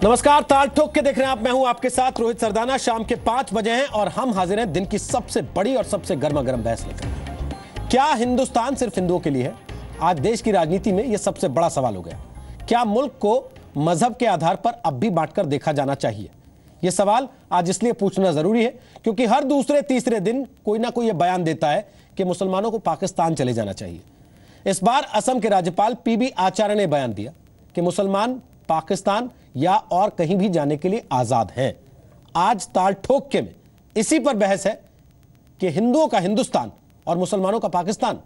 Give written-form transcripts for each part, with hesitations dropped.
नमस्कार, ताल ठोक के देख रहे हैं आप। मैं हूं आपके साथ रोहित सरदाना। शाम के 5 बजे हैं और हम हाजिर हैं दिन की सबसे बड़ी और सबसे गर्मा गर्म बहस लेकर। क्या हिंदुस्तान सिर्फ हिंदुओं के लिए है? आज देश की राजनीति में यह सबसे बड़ा सवाल हो गया। क्या मुल्क को मजहब के आधार पर अब भी बांटकर देखा जाना चाहिए? यह सवाल आज इसलिए पूछना जरूरी है क्योंकि हर दूसरे तीसरे दिन कोई ना कोई यह बयान देता है कि मुसलमानों को पाकिस्तान चले जाना चाहिए। इस बार असम के राज्यपाल पीबी आचार्य ने बयान दिया कि मुसलमान पाकिस्तान या और कहीं भी जाने के लिए आजाद हैं। आज ताल ठोक के में इसी पर बहस है कि हिंदुओं का हिंदुस्तान और मुसलमानों का Pakistan.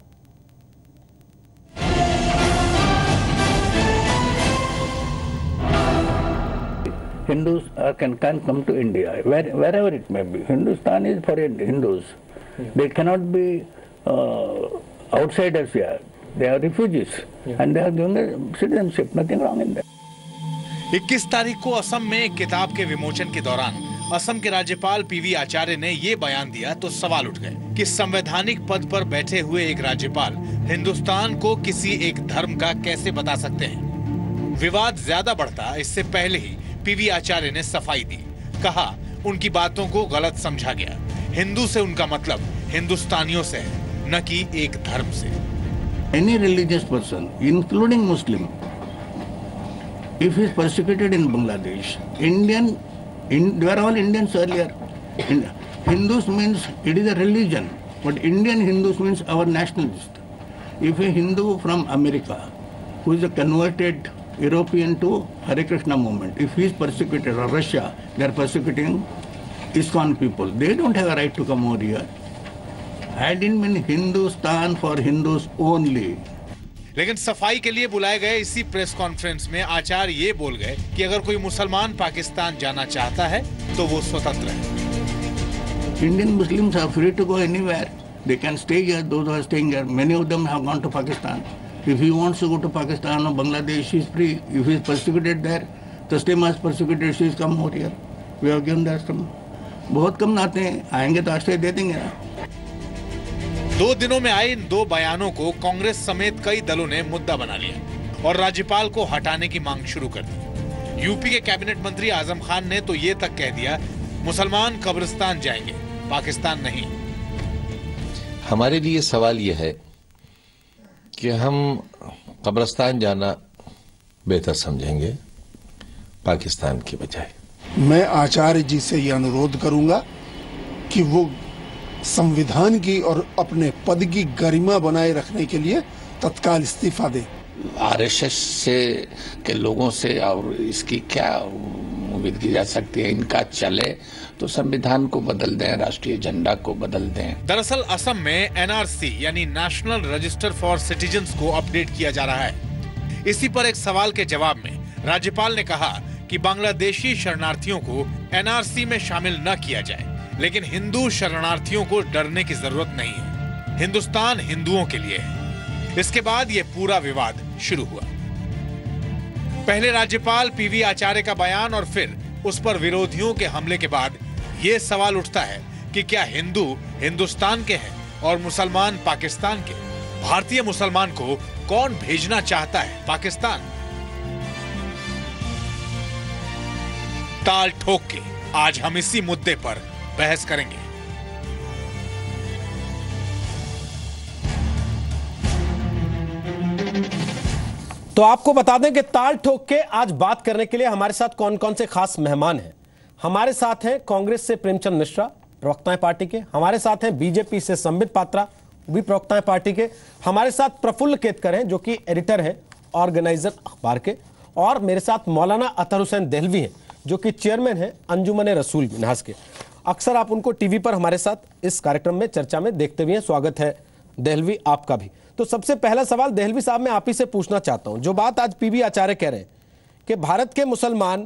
Hindus can come to India, wherever it may be. Hindustan is for Hindus. They cannot be outsiders here. They are refugees and they are given the citizenship. Nothing wrong in that. 21 तारीख को असम में एक किताब के विमोचन के दौरान असम के राज्यपाल पीवी आचार्य ने ये बयान दिया तो सवाल उठ गए कि संवैधानिक पद पर बैठे हुए एक राज्यपाल हिंदुस्तान को किसी एक धर्म का कैसे बता सकते हैं। विवाद ज्यादा बढ़ता इससे पहले ही पीवी आचार्य ने सफाई दी। कहा उनकी बातों को गलत समझा गया। हिंदू से उनका मतलब हिंदुस्तानियों से है, न कि एक धर्म से। Any religious person, including Muslim, if he is persecuted in Bangladesh, they were all Indians earlier. Hindus means it is a religion, but Indian Hindus means our nationalist. If a Hindu from America, who is a converted European to Hare Krishna movement, if he is persecuted, or Russia, they are persecuting ISKCON people, they don't have a right to come over here. I didn't mean Hindustan for Hindus only. लेकिन सफाई के लिए बुलाए गए इसी press conference में आचार्य ये बोल गए कि अगर कोई मुसलमान पाकिस्तान जाना चाहता है तो वो स्वतंत्र है। Indian Muslims are free to go anywhere. They can stay here. Those who are staying here, many of them have gone to Pakistan. If he wants to go to Pakistan or Bangladesh, he is free. If he is persecuted there, the same as persecuted, she is come over here. We have given the ashram. बहुत कम आते हैं, आएंगे तो आश्रय दे देंगे ना। 2 दिनों में आए इन 2 बयानों को कांग्रेस समेत कई दलों ने मुद्दा बना लिया और राज्यपाल को हटाने की मांग शुरू कर दी। यूपी के कैबिनेट मंत्री आजम खान ने तो ये तक कह दिया मुसलमान कब्रिस्तान जाएंगे, पाकिस्तान नहीं। हमारे लिए सवाल यह है कि हम कब्रिस्तान जाना बेहतर समझेंगे पाकिस्तान की बजाय। मैं आचार्य जी से यह अनुरोध करूंगा कि वो संविधान की और अपने पद की गरिमा बनाए रखने के लिए तत्काल इस्तीफा दे। आरएसएस से के लोगों से और इसकी क्या उम्मीद की जा सकती है? इनका चले तो संविधान को बदल दें, राष्ट्रीय झंडा को बदल दें। दरअसल असम में एनआरसी यानी नेशनल रजिस्टर फॉर सिटीजन्स को अपडेट किया जा रहा है। इसी पर एक सवाल के जवाब में राज्यपाल ने कहा कि बांग्लादेशी शरणार्थियों को एनआरसी में शामिल न किया जाए, लेकिन हिंदू शरणार्थियों को डरने की जरूरत नहीं है। हिंदुस्तान हिंदुओं के लिए है। इसके बाद यह पूरा विवाद शुरू हुआ। पहले राज्यपाल पीवी आचार्य का बयान और फिर उस पर विरोधियों के हमले के बाद यह सवाल उठता है कि क्या हिंदू हिंदुस्तान के हैं और मुसलमान पाकिस्तान के? भारतीय मुसलमान को कौन भेजना चाहता है पाकिस्तान? ताल ठोक के आज हम इसी मुद्दे पर बहस करेंगे। तो आपको बता दें कि ताल ठोक के आज बात करने के लिए हमारे साथ कौन कौन से खास मेहमान हैं। हमारे साथ हैं कांग्रेस से प्रेमचंद मिश्रा, प्रवक्ता हैं पार्टी के। हमारे साथ हैं बीजेपी से संबित पात्रा, भी प्रवक्ता हैं पार्टी के। हमारे साथ प्रफुल्ल केतकर हैं जो कि एडिटर हैं ऑर्गेनाइजर अखबार के। और मेरे साथ मौलाना अतहर हुसैन देहलवी हैं जो कि चेयरमैन हैं अंजुमन रसूल मिन्हाज के। अक्सर आप उनको टीवी पर हमारे साथ इस कार्यक्रम में चर्चा में देखते हुए हैं। स्वागत है देहलवी आपका भी। तो सबसे पहला सवाल देहलवी साहब मैं आप ही से पूछना चाहता हूं, जो बात आज पीबी आचार्य कह रहे हैं कि भारत के मुसलमान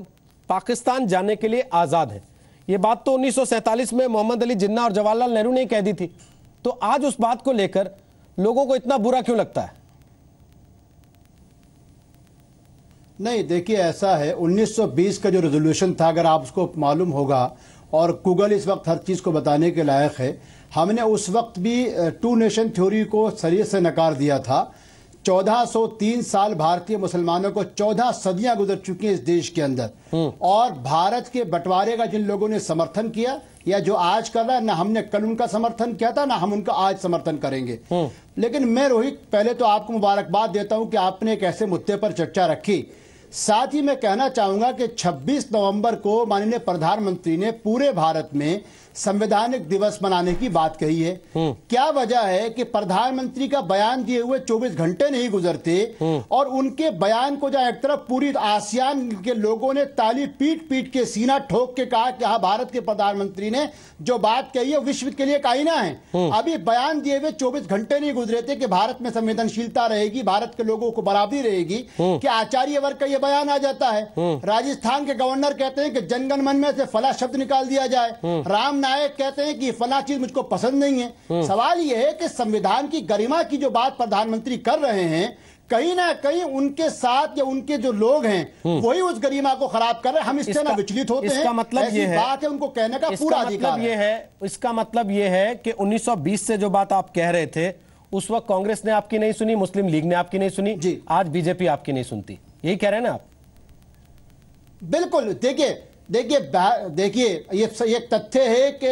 पाकिस्तान जाने के लिए आजाद हैं, यह बात तो 1947 में मोहम्मद अली जिन्ना और जवाहरलाल नेहरू ने कह दी थी। तो आज उस बात को लेकर लोगों को इतना बुरा क्यों लगता है? नहीं, देखिए ऐसा है, 1920 का जो रेजोल्यूशन था, अगर आप उसको मालूम होगा, और गूगल इस वक्त हर चीज़ को बताने के लायक है, हमने उस वक्त भी 2 नेशन थ्योरी को सरिये से नकार दिया था 1403 साल भारतीय मुसलमानों को 14 सदियां गुजर चुकी हैं इस देश के अंदर, और भारत के बंटवारे का जिन लोगों ने समर्थन किया या जो आज कर रहा है, ना हमने कल उनका समर्थन किया था, ना हम उनका आज समर्थन करेंगे। लेकिन मैं रोहित पहले तो आपको मुबारकबाद देता हूं कि आपने एक ऐसे मुद्दे पर चर्चा रखी। साथ ही मैं कहना चाहूंगा कि 26 नवंबर को माननीय प्रधानमंत्री ने पूरे भारत में संवैधानिक दिवस मनाने की बात कही है। क्या वजह है कि प्रधानमंत्री का बयान दिए हुए 24 घंटे नहीं गुजरते और उनके बयान को जहां एक तरफ पूरी आसियान के लोगों ने ताली पीट पीट के सीना ठोक के कहा कि हाँ, भारत के प्रधानमंत्री ने जो बात कही है विश्व के लिए एक आईना है। अभी बयान दिए हुए 24 घंटे नहीं गुजरे थे कि भारत में संवेदनशीलता रहेगी, भारत के लोगों को बराबरी रहेगी, कि आचार्य वर्ग का यह बयान आ जाता है। राजस्थान के गवर्नर कहते हैं कि जनगण मन में से फला शब्द निकाल दिया जाए, राम नायक कहते हैं कि फला चीज मुझको पसंद नहीं है। सवाल यह है कि संविधान की गरिमा की जो बात प्रधानमंत्री कर रहे हैं, कहीं ना कहीं उनके साथ या उनके जो लोग हैं वही उस गरिमा को खराब कर रहे हैं। हम इससे ना विचलित होते हैं। इसका मतलब ये है, बात है उनको कहने का पूरा अधिकार है। इसका मतलब ये है कि 1920 से जो बात आप कह रहे थे उस वक्त कांग्रेस ने आपकी नहीं सुनी, मुस्लिम लीग ने आपकी नहीं सुनी जी, आज बीजेपी आपकी नहीं सुनती, यही कह रहे हैं ना आप? बिल्कुल। देखिए ये तथ्य है कि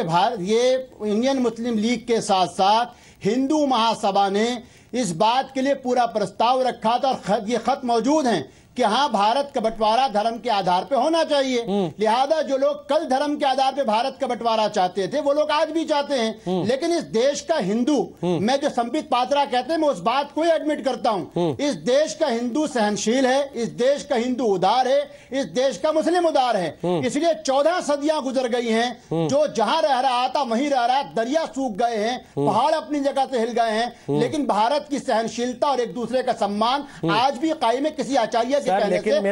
ये इंडियन मुस्लिम लीग के साथ साथ हिंदू महासभा ने इस बात के लिए पूरा प्रस्ताव रखा था और ये खत मौजूद हैं कि हाँ, भारत का बंटवारा धर्म के आधार पे होना चाहिए। लिहाजा जो लोग कल धर्म के आधार पे भारत का बंटवारा चाहते थे वो लोग आज भी चाहते हैं। लेकिन इस देश का हिंदू, मैं जो संबित पात्रा कहते हैं मैं उस बात को ही एडमिट करता हूं, इस देश का हिंदू सहनशील है, इस देश का हिंदू उदार है, इस देश का मुस्लिम उदार है। इसलिए 14 सदियां गुजर गई हैं, जो जहां रह रहा था वहीं रह रहा है, दरिया सूख गए हैं, पहाड़ अपनी जगह से हिल गए हैं, लेकिन भारत की सहनशीलता और एक दूसरे का सम्मान आज भी कायम है। किसी आचार्य सर, लेकिन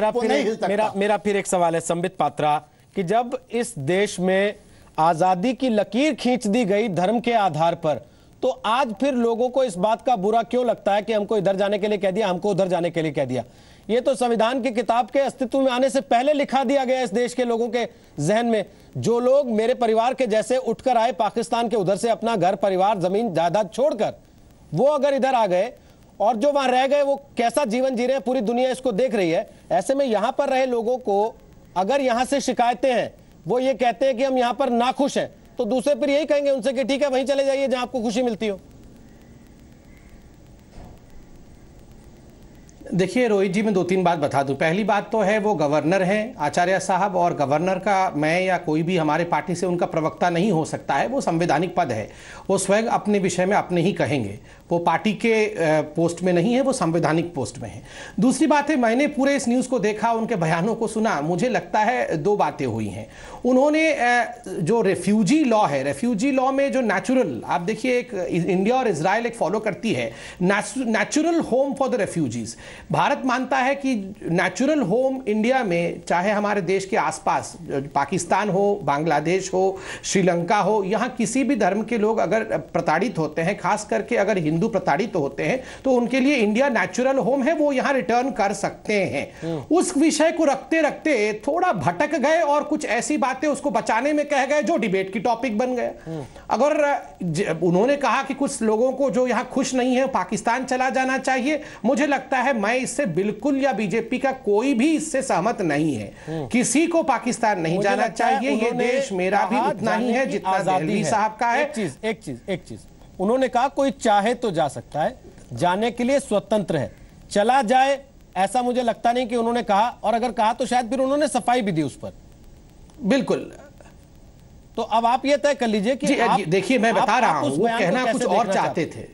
मेरा फिर एक सवाल है संबित पात्रा कि जब इस देश में आजादी की लकीर खींच दी गई धर्म के आधार पर, तो आज फिर लोगों को इस बात का बुरा क्यों लगता है कि हमको इधर जाने के लिए कह दिया, हमको उधर जाने के लिए कह दिया? ये तो संविधान की किताब के अस्तित्व में आने से पहले लिखा दिया गया इस देश के लोगों के जहन में। जो लोग मेरे परिवार के जैसे उठकर आए पाकिस्तान के उधर से अपना घर परिवार जमीन जायदाद छोड़कर, वो अगर इधर आ गए और जो वहां रह गए वो कैसा जीवन जी रहे हैं, पूरी दुनिया इसको देख रही है। ऐसे में यहां पर रहे लोगों को अगर यहां से शिकायतें हैं, वो ये कहते हैं कि हम यहां पर नाखुश हैं, तो दूसरे फिर यही कहेंगे उनसे कि ठीक है वहीं चले जाइए जहां आपको खुशी मिलती हो। देखिए रोहित जी, मैं 2-3 बात बता दूं। पहली बात तो है वो गवर्नर हैं आचार्य साहब, और गवर्नर का मैं या कोई भी हमारे पार्टी से उनका प्रवक्ता नहीं हो सकता है, वो संवैधानिक पद है, वो स्वयं अपने विषय में अपने ही कहेंगे, वो पार्टी के पोस्ट में नहीं है, वो संवैधानिक पोस्ट में है। दूसरी बात है, मैंने पूरे इस न्यूज़ को देखा, उनके बयानों को सुना, मुझे लगता है 2 बातें हुई हैं। उन्होंने जो रेफ्यूजी लॉ है, रेफ्यूजी लॉ में जो नेचुरल, आप देखिए एक इंडिया और इजराइल एक फॉलो करती है natural home for the refugees. Bharat मानता है कि नेचुरल होम इंडिया में, चाहे हमारे देश के आसपास पाकिस्तान हो, बांग्लादेश हो, श्रीलंका हो, यहाँ किसी भी धर्म के लोग अगर प्रताड़ित होते हैं, खास करके अगर हिंदू प्रताड़ित होते हैं, तो उनके लिए इंडिया नेचुरल होम है, वो यहाँ रिटर्न कर सकते हैं। उस विषय को रखते रखते थोड़ा भटक गए और कुछ ऐसी बातें उसको बचाने में कह गए जो डिबेट की टॉपिक बन गए। अगर उन्होंने कहा कि कुछ लोगों को जो यहाँ खुश नहीं है पाकिस्तान चला जाना चाहिए, मुझे लगता है मैं इससे बिल्कुल, या बीजेपी का कोई भी इससे सहमत नहीं है। किसी को पाकिस्तान नहीं जाना चाहिए, ये देश मेरा भी उतना ही है जितना दिल्ली साहब का है। एक चीज उन्होंने कहा कोई चाहे तो जा सकता है, जाने के लिए स्वतंत्र है, चला जाए ऐसा मुझे लगता नहीं कि उन्होंने कहा, और अगर कहा तो शायद फिर उन्होंने सफाई भी दी उस पर। बिल्कुल। तो अब आप ये तय कर लीजिए कि देखिए मैं बता रहा हूं, वो कहना कुछ और चाहते थे।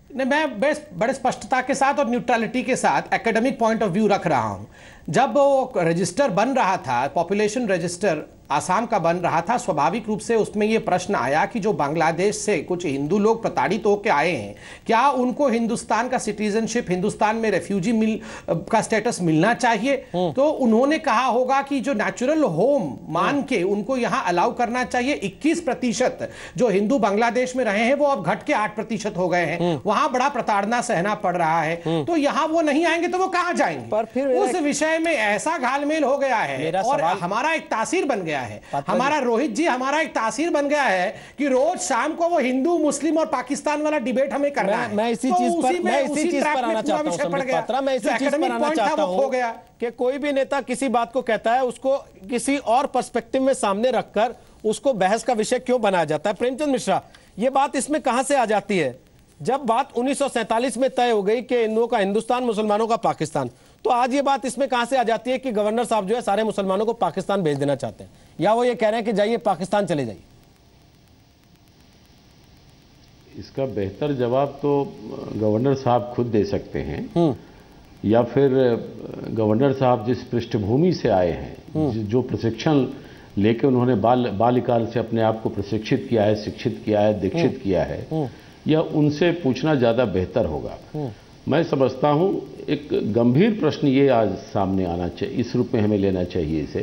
मैं बड़े स्पष्टता के साथ और न्यूट्रलिटी के साथ एकेडमिक पॉइंट ऑफ व्यू रख रहा हूं। जब वो रजिस्टर बन रहा था, पॉपुलेशन रजिस्टर आसाम का बन रहा था, स्वाभाविक रूप से उसमें यह प्रश्न आया कि जो बांग्लादेश से कुछ हिंदू लोग प्रताड़ित होकर आए हैं, क्या उनको हिंदुस्तान का सिटीजनशिप, हिंदुस्तान में रेफ्यूजी का स्टेटस मिलना चाहिए? तो उन्होंने कहा होगा कि जो नेचुरल होम मान के उनको यहां अलाउ करना चाहिए। 21% जो हिंदू बांग्लादेश में रहे हैं वो अब घट के 8% हो गए हैं, वहां बड़ा प्रताड़ना सहना पड़ रहा है, तो यहां वो नहीं आएंगे तो वो कहां जाएंगे? पर फिर उस विषय समुदाय में ऐसा घालमेल हो गया है और हमारा एक तासीर बन गया है, हमारा रोहित जी हमारा एक तासीर बन गया है कि रोज शाम को वो हिंदू मुस्लिम और पाकिस्तान वाला डिबेट हमें करना है। मैं इसी चीज पर आना चाहता हूं संबित पात्रा, मैं इसी चीज पर आना चाहता हूं कि कोई भी नेता किसी बात को कहता है उसको किसी और पर्सपेक्टिव में सामने रखकर उसको बहस का विषय क्यों बनाया जाता है। प्रेमचंद मिश्रा, ये बात इसमें कहां से आ जाती है? जब बात 1947 में तय हो गई कि हिंदुओं का हिंदुस्तान, मुसलमानों का पाकिस्तान, तो आज ये बात इसमें कहां से आ जाती है कि गवर्नर साहब जो है सारे मुसलमानों को पाकिस्तान भेज देना चाहते हैं, या वो ये कह रहे हैं कि जाइए पाकिस्तान चले जाइए? इसका बेहतर जवाब तो गवर्नर साहब खुद दे सकते हैं, या फिर गवर्नर साहब जिस पृष्ठभूमि से आए हैं, जो प्रशिक्षण लेके उन्होंने बाल्यकाल से अपने आप को प्रशिक्षित किया है, शिक्षित किया है, दीक्षित किया है, या उनसे पूछना ज़्यादा बेहतर होगा। मैं समझता हूँ एक गंभीर प्रश्न ये आज सामने आना चाहिए, इस रूप में हमें लेना चाहिए इसे,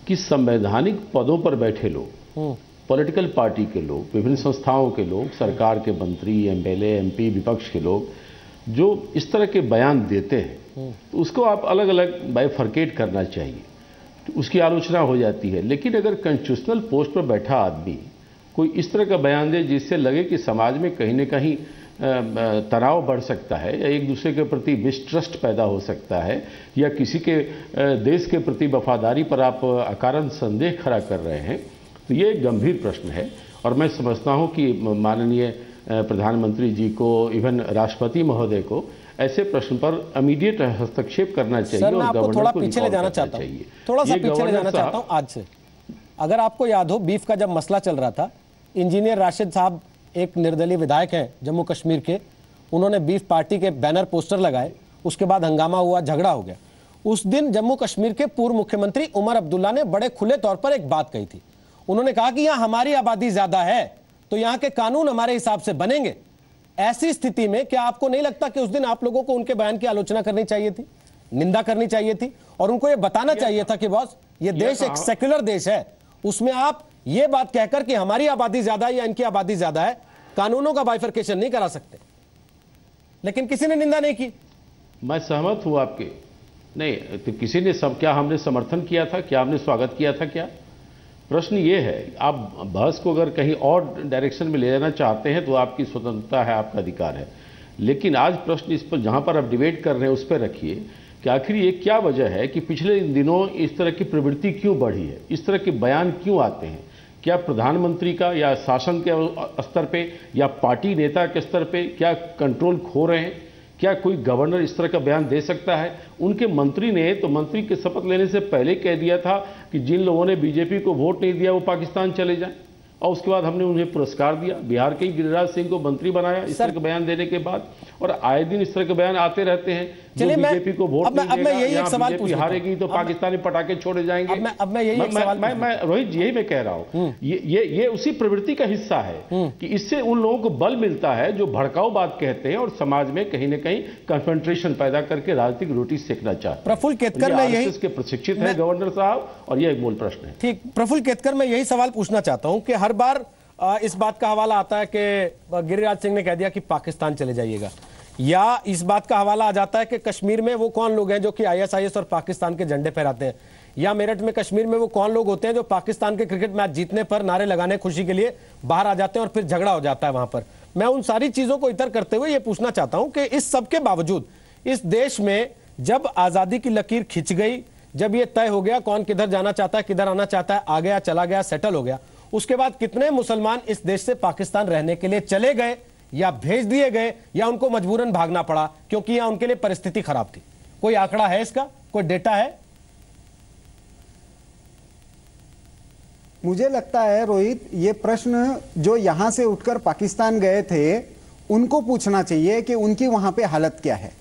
कि संवैधानिक पदों पर बैठे लोग, पॉलिटिकल पार्टी के लोग, विभिन्न संस्थाओं के लोग, सरकार के मंत्री, एमएलए, एमपी, विपक्ष के लोग जो इस तरह के बयान देते हैं, तो उसको आप अलग अलग बाइफरकेट करना चाहिए, तो उसकी आलोचना हो जाती है। लेकिन अगर कॉन्स्टिट्यूशनल पोस्ट पर बैठा आदमी कोई इस तरह का बयान दे जिससे लगे कि समाज में कहीं न कहीं तनाव बढ़ सकता है, या एक दूसरे के प्रति मिसट्रस्ट पैदा हो सकता है, या किसी के देश के प्रति वफादारी पर आप अकारण संदेह खड़ा कर रहे हैं, तो ये एक गंभीर प्रश्न है। और मैं समझता हूँ कि माननीय प्रधानमंत्री जी को, इवन राष्ट्रपति महोदय को ऐसे प्रश्न पर इमीडिएट हस्तक्षेप करना चाहिए। सर, मैं आपको थोड़ा पीछे ले जाना चाहता हूँ, थोड़ा सा पीछे ले जाना चाहता हूँ आज से। अगर आपको याद हो, बीफ का जब मसला चल रहा था, इंजीनियर राशिद साहब एक निर्दलीय विधायक हैं जम्मू कश्मीर के, उन्होंने बीफ पार्टी के बैनर पोस्टर लगाए, उसके बाद हंगामा हुआ, झगड़ा हो गया। उस दिन जम्मू कश्मीर के पूर्व मुख्यमंत्री उमर अब्दुल्ला ने बड़े खुले तौर पर एक बात कही थी। उन्होंने कहा कि यहां हमारी आबादी ज्यादा है तो यहां के कानून हमारे हिसाब से बनेंगे। ऐसी स्थिति में क्या आपको नहीं लगता कि उस दिन आप लोगों को उनके बयान की आलोचना करनी चाहिए थी, निंदा करनी चाहिए थी, और उनको यह बताना चाहिए था कि बॉस ये देश एक सेक्युलर देश है, उसमें आप ये बात कहकर कि हमारी आबादी ज्यादा है या इनकी आबादी ज्यादा है, कानूनों का बाइफरकेशन नहीं करा सकते। लेकिन किसी ने निंदा नहीं की। मैं सहमत हूं आपके, नहीं तो किसी ने क्या हमने समर्थन किया था, क्या हमने स्वागत किया था? क्या प्रश्न ये है, आप बहस को अगर कहीं और डायरेक्शन में ले जाना चाहते हैं तो आपकी स्वतंत्रता है, आपका अधिकार है। लेकिन आज प्रश्न इस पर जहां पर आप डिबेट कर रहे हैं उस पर रखिए कि आखिर ये क्या वजह है कि पिछले दिनों इस तरह की प्रवृत्ति क्यों बढ़ी है, इस तरह के बयान क्यों आते हैं? क्या प्रधानमंत्री का या शासन के स्तर पे या पार्टी नेता के स्तर पे क्या कंट्रोल खो रहे हैं? क्या कोई गवर्नर इस तरह का बयान दे सकता है? उनके मंत्री ने तो मंत्री के शपथ लेने से पहले कह दिया था कि जिन लोगों ने बीजेपी को वोट नहीं दिया वो पाकिस्तान चले जाएं, और उसके बाद हमने उन्हें पुरस्कार दिया। बिहार के गिरिराज सिंह को मंत्री बनाया इस तरह का बयान देने के बाद, और आए दिन इस तरह के बयान आते रहते हैं। चलिए, बीजेपी को वोट नहीं देगा, यही एक सवाल बीजेपी हारेगी तो पाकिस्तानी पटाखे छोड़े जाएंगे। मैं रोहित यही मैं कह रहा हूँ, ये उसी प्रवृत्ति का हिस्सा है कि इससे उन लोगों को बल मिलता है जो भड़काऊ बात कहते हैं और समाज में कहीं न कहीं कन्फ्रंट्रेशन पैदा करके राजनीतिक रोटी सेकना चाहते हैं। प्रफुल्ल केतकर में यही के प्रशिक्षित है गवर्नर साहब, और यह एक मूल प्रश्न है। ठीक, प्रफुल्ल केतकर मैं यही सवाल पूछना चाहता हूं कि हर बार इस बात का हवाला आता है कि गिरिराज सिंह ने कह दिया कि पाकिस्तान चले जाइएगा, या इस बात का हवाला आ जाता है कि कश्मीर में वो कौन लोग हैं जो कि आईएसआईएस और पाकिस्तान के झंडे फहराते हैं, या मेरठ में कश्मीर में वो कौन लोग होते हैं जो पाकिस्तान के क्रिकेट मैच जीतने पर नारे लगाने खुशी के लिए बाहर आ जाते हैं और फिर झगड़ा हो जाता है वहां पर। मैं उन सारी चीजों को इतर करते हुए ये पूछना चाहता हूं कि इस सब के बावजूद इस देश में जब आजादी की लकीर खिंच गई, जब ये तय हो गया कौन किधर जाना चाहता है, किधर आना चाहता है, आ गया, चला गया, सेटल हो गया, उसके बाद कितने मुसलमान इस देश से पाकिस्तान रहने के लिए चले गए या भेज दिए गए या उनको मजबूरन भागना पड़ा क्योंकि यहां उनके लिए परिस्थिति खराब थी? कोई आंकड़ा है इसका, कोई डेटा है? मुझे लगता है रोहित, ये प्रश्न जो यहां से उठकर पाकिस्तान गए थे उनको पूछना चाहिए कि उनकी वहां पे हालत क्या है।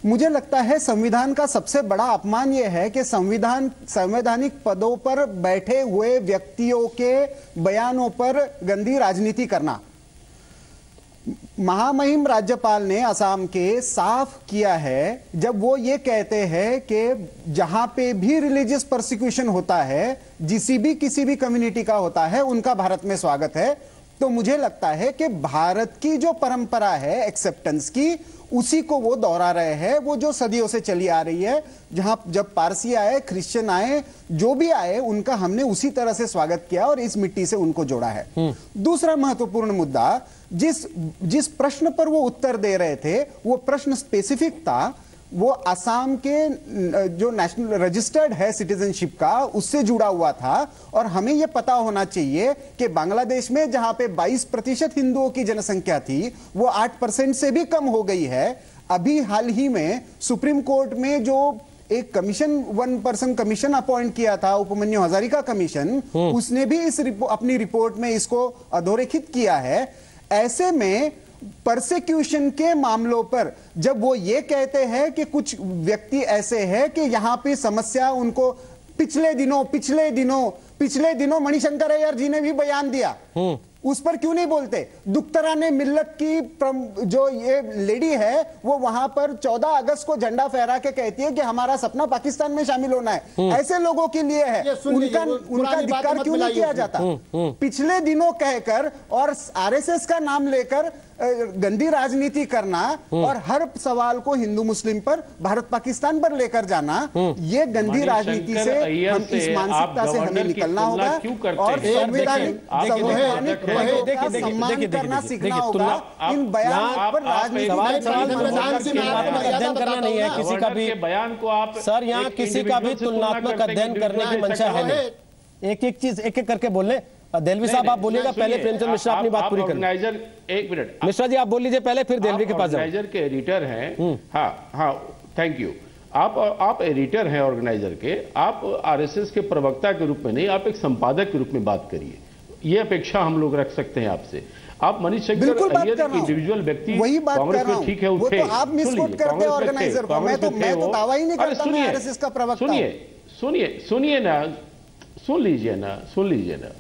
मुझे लगता है संविधान का सबसे बड़ा अपमान यह है कि संवैधानिक पदों पर बैठे हुए व्यक्तियों के बयानों पर गंदी राजनीति करना। महामहिम राज्यपाल ने असम के साफ किया है, जब वो ये कहते हैं कि जहां पे भी रिलीजियस परसिक्यूशन होता है, किसी भी कम्युनिटी का होता है, उनका भारत में स्वागत है। तो मुझे लगता है कि भारत की जो परंपरा है एक्सेप्टेंस की, उसी को वो दोहरा रहे हैं, वो जो सदियों से चली आ रही है। जहां जब पारसी आए, क्रिश्चियन आए, जो भी आए, उनका हमने उसी तरह से स्वागत किया और इस मिट्टी से उनको जोड़ा है। दूसरा महत्वपूर्ण मुद्दा, जिस प्रश्न पर वो उत्तर दे रहे थे, वो प्रश्न स्पेसिफिक था, वो असम के जो नेशनल रजिस्टर्ड है सिटीजनशिप का, उससे जुड़ा हुआ था। और हमें यह पता होना चाहिए कि बांग्लादेश में जहां पे 22% हिंदुओं की जनसंख्या थी, वो 8% से भी कम हो गई है। अभी हाल ही में सुप्रीम कोर्ट में जो एक कमीशन, 1 पर्सन कमीशन अपॉइंट किया था, उपमन्यु हजारिका कमीशन, उसने भी अपनी रिपोर्ट में इसको अधोरेखित किया है। ऐसे में परसिक्यूशन के मामलों पर जब वो ये कहते हैं कि कुछ व्यक्ति ऐसे हैं कि यहां पे समस्या उनको पिछले दिनों मणिशंकर अय्यर जी ने भी बयान दिया, उस पर क्यों नहीं बोलते? दुख्तरा ने मिल्लत की जो ये लेडी है, वो वहां पर 14 अगस्त को झंडा फहरा के कहती है कि हमारा सपना पाकिस्तान में शामिल होना है। ऐसे लोगों के लिए है, उनका धिक्कार क्यों नहीं किया जाता? पिछले दिनों कहकर और आरएसएस का नाम लेकर गंदी राजनीति करना और हर सवाल को हिंदू मुस्लिम पर, भारत पाकिस्तान पर लेकर जाना, ये गंदी राजनीति से हम इस मानसिकता से हमें निकलना होगा और संवैधानिक सम्मान करना सीखना होगा। इन बयानों पर राजनीति अध्ययन करना नहीं है किसी का भी बयान को आप सर, यहाँ किसी का भी तुलनात्मक अध्ययन करने की मंशा है नहीं। एक चीज एक करके बोल ले। देलवी साहब आप बोलिएगा पहले, प्रेमचंद मिश्रा अपनी बात पूरी करें। एक मिनट मिश्रा जी आप बोल लीजिए पहले, फिर देलवी के पास जाओ। ऑर्गेनाइजर के एडिटर हैं। हाँ, थैंक यू। आप एडिटर हैं ऑर्गेनाइजर के, आप आरएसएस के प्रवक्ता के रूप में नहीं, आप एक संपादक के रूप में बात करिए। ये अपेक्षा हम लोग रख सकते हैं आपसे। आप मनीष शंकर अय्यर एक इंडिविजुअल व्यक्ति, कांग्रेस में ठीक है उठे, आप मिसकोट करते हैं ऑर्गेनाइजर को, मैं तो दावा ही नहीं करता मैं आरएसएस का प्रवक्ता। सुनिए ना, सुन लीजिए ना।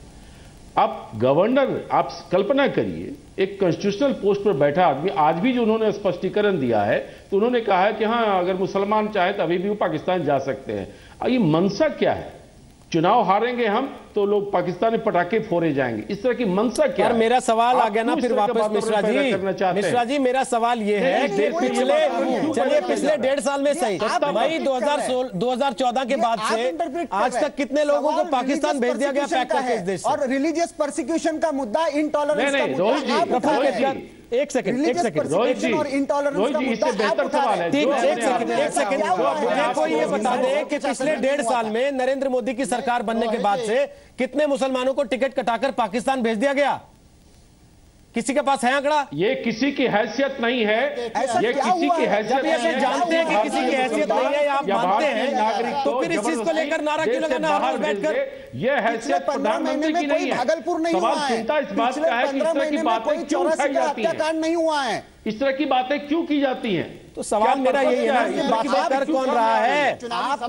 आप गवर्नर, आप कल्पना करिए एक कॉन्स्टिट्यूशनल पोस्ट पर बैठा आदमी, आज भी जो उन्होंने स्पष्टीकरण दिया है तो उन्होंने कहा है कि हाँ, अगर मुसलमान चाहे तो अभी भी वो पाकिस्तान जा सकते हैं। ये मनसा क्या है? चुनाव हारेंगे हम तो लोग पाकिस्तान में पटाखे फोड़े जाएंगे, इस तरह की मनसा क्या है? मेरा सवाल आ गया ना फिर वापस मिश्रा जी मेरा सवाल ये है कि पिछले 1.5 साल में सही, मई 2014 के बाद से आज तक कितने लोगों को पाकिस्तान भेज दिया गया पैक करके इस देश से? और रिलीजियस परसिक्यूशन का मुद्दा, इंटॉलरेंस का मुद्दा, एक सेकंड रोहित जी, और इंटॉलरेंस का मुद्दा बेहतर सवाल है। एक सेकंड मुझे कोई ये बता दे कि पिछले 1.5 साल में नरेंद्र मोदी की सरकार बनने के बाद से कितने मुसलमानों को टिकट कटाकर पाकिस्तान भेज दिया गया? किसी के पास है आंकड़ा? ये किसी की हैसियत नहीं है, ये किसी की हैसियत नहीं है। जानते हैं कि किसी की हैसियत नहीं है, आप मानते हैं, तो फिर इस चीज को लेकर नारा क्यों लगाना हर बैठकर? ये हैसियत प्रधानमंत्री की नहीं है। भागलपुर नहीं हुआ है, चिंता इस बात का है कि इस तरह की बातें क्यों उठाई जाती हैं, हत्याकांड नहीं हुआ है, इस तरह की बातें क्यों की जाती हैं? तो सवाल मेरा यही है कि बात कर कौन रहा है? आप